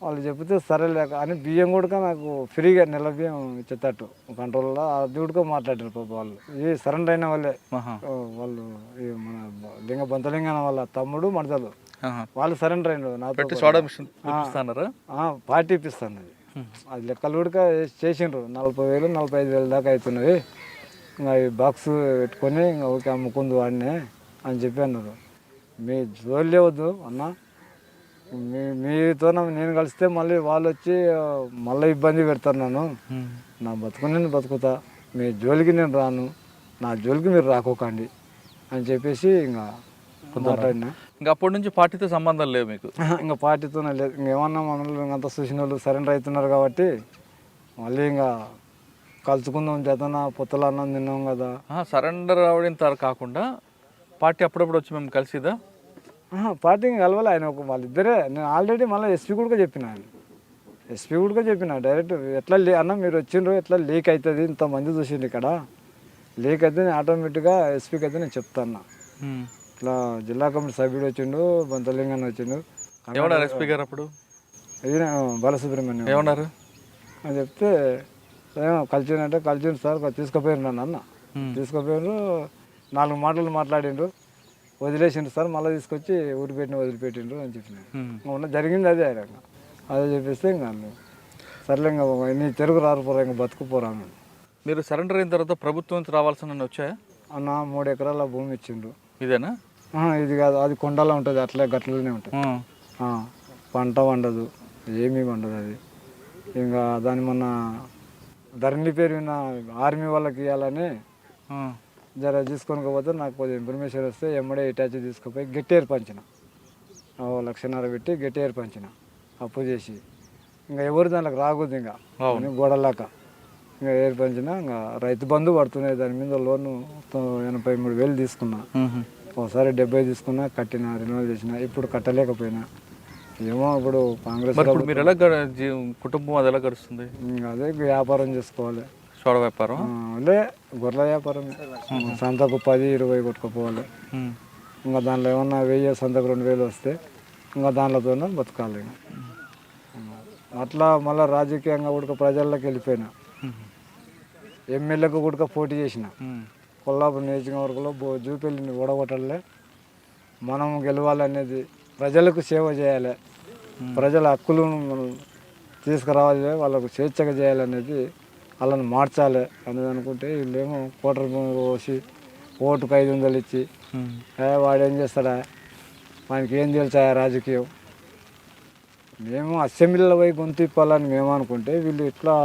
వాళ్ళు చెప్తే సరేలేక అని బియ్యం కూడా నాకు ఫ్రీగా నెల బియ్యం ఇచ్చేటట్టు కంట్రోల్లో అది కూడా మాట్లాడారు పాప వాళ్ళు. ఈ సరెండర్ అయిన వాళ్ళే వాళ్ళు, మన బొంతలింగన్న వాళ్ళ తమ్ముడు మరదలు వాళ్ళు సరెండర్ అయినారు నాతో. పార్టీ ఇప్పిస్తాను అది లెక్కలు కూడా చేసిండ్రు. 40,000 45,000 దాకా అవుతున్నవి, ఇంకా ఈ బాక్స్ పెట్టుకొని ఇంకా ఓకే అమ్ముకుంది వాడినే అని చెప్పి అన్నారు. మీ జోలి వద్దు అన్న, మీతో నేను కలిస్తే మళ్ళీ వాళ్ళు వచ్చి మళ్ళీ ఇబ్బంది పెడతారు నన్ను, నా బతుకు నేను బతుకుతా, మీ జోలికి నేను రాను, నా జోలికి మీరు రాకోకండి అని చెప్పేసి ఇంకా మాట్లాడినా. ఇంకా అప్పటి నుంచి పార్టీతో సంబంధం లేవు మీకు? ఇంకా పార్టీతోనే లేదు. ఇంకేమన్నా మనల్ని అంతా చూసిన వాళ్ళు సరెండర్ అవుతున్నారు కాబట్టి మళ్ళీ ఇంకా కలుసుకుందాం, చేతన పొత్తుల అన్నం తిన్నాం కదా. సరెండర్ అవడం కాకుండా పార్టీ అప్పుడప్పుడు వచ్చి మేము కలిసిదా? పార్టీ కలవాలి ఆయన వాళ్ళిద్దరే. నేను ఆల్రెడీ మళ్ళీ ఎస్పీ కూడా చెప్పిన డైరెక్ట్ ఎట్లా అన్న మీరు వచ్చిండ్రు, ఎట్లా లీక్ అవుతుంది, ఇంతమంది చూసిండ్రు ఇక్కడ లీక్ అయితే ఆటోమేటిక్గా ఎస్పీకి అయితే నేను చెప్తాను. ఇట్లా జిల్లా కమిటీ సభ్యుడు వచ్చిండు, బొంతలింగన్న వచ్చిండు. ఏమన్నారు ఎస్పీ గారు అప్పుడు? బాలసుబ్రహ్మణ్యం ఏమన్నారు అని చెప్తే కలిసిండంటే కలిసిండు సార్, తీసుకుపోయారు నన్ను అన్న, తీసుకుపోయారు 4 మాటలు మాట్లాడిండ్రు, వదిలేసిండ్రు సార్, మళ్ళీ తీసుకొచ్చి వదిలిపెట్టిండ్రు అని చెప్పిన. జరిగింది అదే ఆయన. అదే చెప్పేస్తే ఇంకా సర్లే ఇంకా నీ చెరుకు రాకపోరా, ఇంకా బతుకుపోరాను. మీరు సరెండర్ అయిన తర్వాత ప్రభుత్వం నుంచి రావాల్సిన వచ్చాయా అన్న? 3 ఎకరాల భూమి ఇచ్చిండ్రు. ఇదేనా? ఇది కాదు, అది కొండలా ఉంటుంది, అట్లే గట్లనే ఉంటుంది, పంట వండదు, ఏమీ వండదు అది. ఇంకా దాని మొన్న ధరణి పేరు విన్న ఆర్మీ వాళ్ళకి ఇవ్వాలని ఆ. జర తీసుకొని పోతే నాకు కొద్దిగా ఇన్ఫర్మేషన్ వస్తే ఎమ్మడే ఇటాచ్ తీసుకుపోయి గట్టిఏరు పంచిన 1,50,000 పెట్టి గట్టిఏరు పంచిన అప్పు చేసి ఇంకా ఎవరు దానికి రాకూడదు ఇంకా అవును. గోడలాక ఇంకా ఏరు పంచిన ఇంకా రైతు బంధు పడుతున్నాయి దాని మీద లోను 83,000 తీసుకున్నా. మ్మ్. ఒకసారి 70 తీసుకున్నా కట్టిన రెన్యువల్ చేసిన. ఇప్పుడు కట్టలేకపోయినా ఏమో ఇప్పుడు కాంగ్రెస్ మరి ఇప్పుడు మీరు ఎలా కుటుంబం అది ఎలా గడుస్తుంది? ఇంకా అదే వ్యాపారం చేసుకోవాలి. సోడ వ్యాపారం. లే గొర్రెల వ్యాపారం సంతకు 10-20 కొట్టుకుపోవాలి. మ్మ్. ఇంకా దాంట్లో ఏమన్నా 1000 సంతకు 2,000 వస్తే ఇంకా దాంట్లోతో బతకాలి. అట్లా మళ్ళీ రాజకీయంగా కూడా ప్రజల్లోకి వెళ్ళిపోయినా. ఎమ్మెల్యేకు కూడా పోటీ చేసిన. మ్మ్. కొల్లాపూర్ నియోజకవర్గంలో జూపల్లిని ఓడగొట్టాలి, మనం గెలవాలనేది, ప్రజలకు సేవ చేయాలి, ప్రజల హక్కులను మనం తీసుకురావాలి, వాళ్ళకు స్వేచ్ఛగా చేయాలనేది, వాళ్ళని మార్చాలి అనేది అనుకుంటే వీళ్ళేమో కోటర్ పోసి ఓటుకు 500 ఇచ్చి వాడేం చేస్తాడా, మనకి ఏం తెలుసా రాజకీయం, మేము అసెంబ్లీలో పోయి గొంతు ఇప్పాలని మేము అనుకుంటే వీళ్ళు ఇట్లా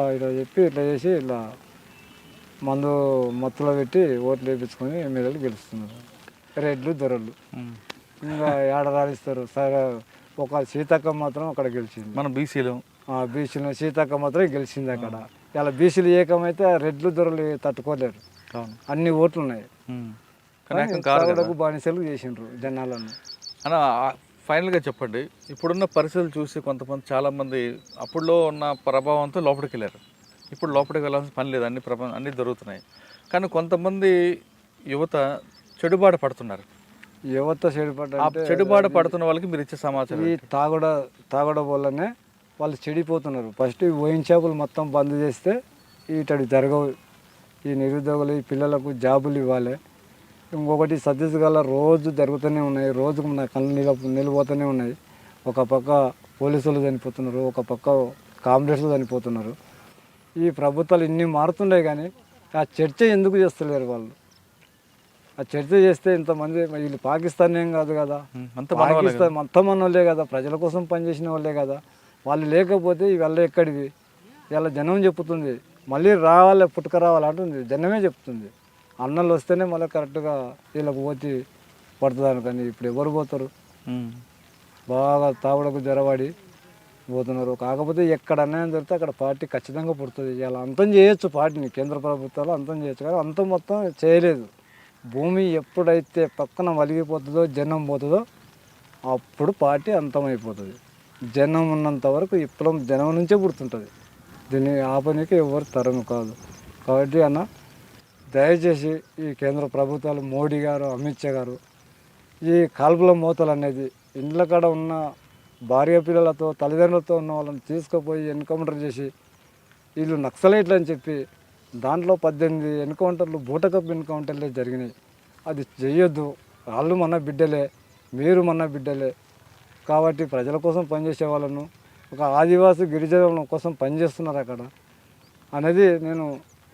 చెప్పి ఇట్లా చేసి ఇట్లా మందు మత్తులో పెట్టి ఓట్లు వేయించుకొని ఎమ్మెల్యేలు గెలుస్తున్నారు. రెడ్లు దొరలు ఇంకా ఏడ రాణిస్తారు. సరే ఒక సీతక్క మాత్రం అక్కడ గెలిచింది. మన బీసీలో బీసీలో సీతక్క మాత్రం గెలిచింది అక్కడ. ఇలా బీసీలు ఏకమైతే రెడ్లు దొరలు తట్టుకోలేరు. అన్ని ఓట్లు ఉన్నాయి. తాగుడుకు బానిసలు చేసిండ్రు జనాలను. అన్న ఫైనల్గా చెప్పండి, ఇప్పుడున్న పరిస్థితులు చూసి కొంతమంది చాలామంది అప్పుడులో ఉన్న ప్రభావంతో లోపలికి వెళ్ళారు. ఇప్పుడు లోపలికి వెళ్ళాల్సిన పని లేదు, అన్నీ దొరుకుతున్నాయి. కానీ కొంతమంది యువత చెడుబాటు పడుతున్నారు. యువత చెడుబాటు పడుతున్న వాళ్ళకి మీరు ఇచ్చే సమాచారం? ఈ తాగడం వల్లనే వాళ్ళు చెడిపోతున్నారు. ఫస్ట్ ఈ వైన్ షాపులు మొత్తం బంద్ చేస్తే ఇటడి జరగవు. ఈ నిరుద్యోగులు ఈ పిల్లలకు జాబులు ఇవ్వాలి. ఇంకొకటి ఛత్తీస్గఢ్లో రోజు జరుగుతూనే ఉన్నాయి, రోజుకు నా కళ్ళు నిలిపోతూనే ఉన్నాయి. ఒక పక్క పోలీసులు చనిపోతున్నారు, ఒక పక్క కాంగ్రెస్లు చనిపోతున్నారు. ఈ ప్రభుత్వాలు ఇన్ని మారుతున్నాయి కానీ ఆ చర్చ ఎందుకు చేస్తలేరు వాళ్ళు? ఆ చర్చ చేస్తే ఇంతమంది వీళ్ళు పాకిస్తాన్ ఏం కాదు కదా, పాకిస్తాన్ మొత్తం మన వాళ్ళే కదా, ప్రజల కోసం పనిచేసిన వాళ్ళే కదా. వాళ్ళు లేకపోతే ఇవల్ల ఎక్కడివి? ఇలా జనం చెప్తుంది, మళ్ళీ రావాలి పుట్టుక రావాలి అంటుంది, జనమే చెప్తుంది. అన్నలు వస్తేనే మళ్ళీ కరెక్ట్గా వీళ్ళకి పోతే పడుతుంది కానీ ఇప్పుడు ఎవరు పోతారు? బాగా తాగుడుకు జరవాడి పోతున్నారు. కాకపోతే ఎక్కడ అన్యాయం జరిగితే అక్కడ పార్టీ ఖచ్చితంగా పుడుతుంది. ఇలా అంతం చేయొచ్చు పార్టీని, కేంద్ర ప్రభుత్వాలు అంతం చేయొచ్చు కానీ అంతం మొత్తం చేయలేదు. భూమి ఎప్పుడైతే పక్కన వలిగిపోతుందో, జనం పోతుందో అప్పుడు పార్టీ అంతమైపోతుంది. జనం ఉన్నంత వరకు విప్లవం జనం నుంచే పుడుతుంటుంది. దీన్ని ఆపనికి ఎవరు తరము కాదు. కాబట్టి అన్న దయచేసి ఈ కేంద్ర ప్రభుత్వాలు, మోడీ గారు, అమిత్ షా గారు, ఈ కాల్పుల మూతలు అనేది ఇండ్ల కాడ ఉన్న భార్య పిల్లలతో తల్లిదండ్రులతో ఉన్న వాళ్ళని తీసుకుపోయి ఎన్కౌంటర్ చేసి వీళ్ళు నక్సలైట్లు అని చెప్పి దాంట్లో 18 ఎన్కౌంటర్లు, బూటకప్ ఎన్కౌంటర్లే జరిగినాయి. అది చెయ్యొద్దు. వాళ్ళు మన బిడ్డలే, మీరు మన బిడ్డలే. కాబట్టి ప్రజల కోసం పనిచేసే వాళ్ళను, ఒక ఆదివాసీ గిరిజనుల కోసం పనిచేస్తున్నారు అక్కడ అనేది నేను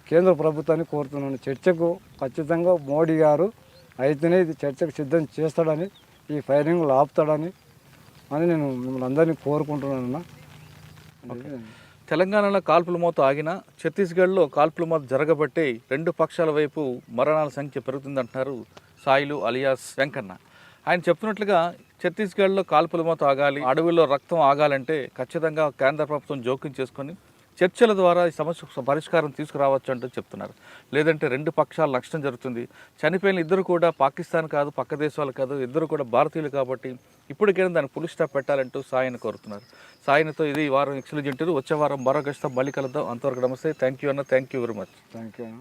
కేంద్ర ప్రభుత్వాన్ని కోరుతున్నాను. చర్చకు ఖచ్చితంగా మోడీ గారు అయితేనే ఇది చర్చకు సిద్ధం చేస్తాడని, ఈ ఫైరింగ్లు ఆపుతాడని నేను మిమ్మల్ని అందరినీ కోరుకుంటున్నానన్నా. తెలంగాణలో కాల్పుల మోత ఆగినా ఛత్తీస్గఢ్లో కాల్పుల మోత జరగబట్టి రెండు పక్షాల వైపు మరణాల సంఖ్య పెరుగుతుందంటున్నారు సాయిలు అలియాస్ వెంకన్న. ఆయన చెప్తున్నట్లుగా ఛత్తీస్గఢ్లో కాల్పుల మోత ఆగాలి, అడవుల్లో రక్తం ఆగాలంటే ఖచ్చితంగా కేంద్ర ప్రభుత్వం జోక్యం చేసుకొని చర్చల ద్వారా ఈ సమస్య పరిష్కారం తీసుకురావచ్చు అంటూ చెప్తున్నారు. లేదంటే రెండు పక్షాల నష్టం జరుగుతుంది. చనిపోయిన ఇద్దరు కూడా పాకిస్తాన్ కాదు, పక్క దేశాలు కాదు, ఇద్దరు కూడా భారతీయులు కాబట్టి ఇప్పటికైనా దాన్ని పులి స్టాప్ పెట్టాలంటూ సాయిని కోరుతున్నారు. సాయినితో ఇది ఈ వారం ఎక్సలెంట్ ఇంటర్వ్యూ. వచ్చే వారం మరో గెస్ట్తో మళ్ళీ కలుద్దాం. అంతవరకు నమస్తే. థ్యాంక్ యూ అన్న. Thank you very much. Thank you అన్న.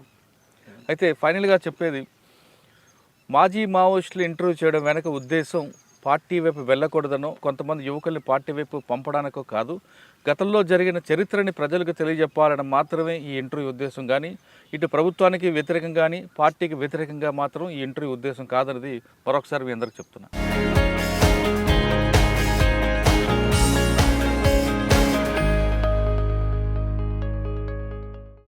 అయితే ఫైనల్గా చెప్పేది, మాజీ మావోయిస్టులు ఇంటర్వ్యూ చేయడం వెనక ఉద్దేశం పార్టీ వైపు వెళ్ళకూడదనో, కొంతమంది యువకుల్ని పార్టీ వైపు పంపడానికో కాదు, గతంలో జరిగిన చరిత్రని ప్రజలకు తెలియజెప్పాలని మాత్రమే ఈ ఇంటర్వ్యూ ఉద్దేశం. కానీ ఇటు ప్రభుత్వానికి వ్యతిరేకంగా కానీ పార్టీకి వ్యతిరేకంగా మాత్రం ఈ ఇంటర్వ్యూ ఉద్దేశం కాదన్నది మరొకసారి మీ అందరికి చెప్తున్నా.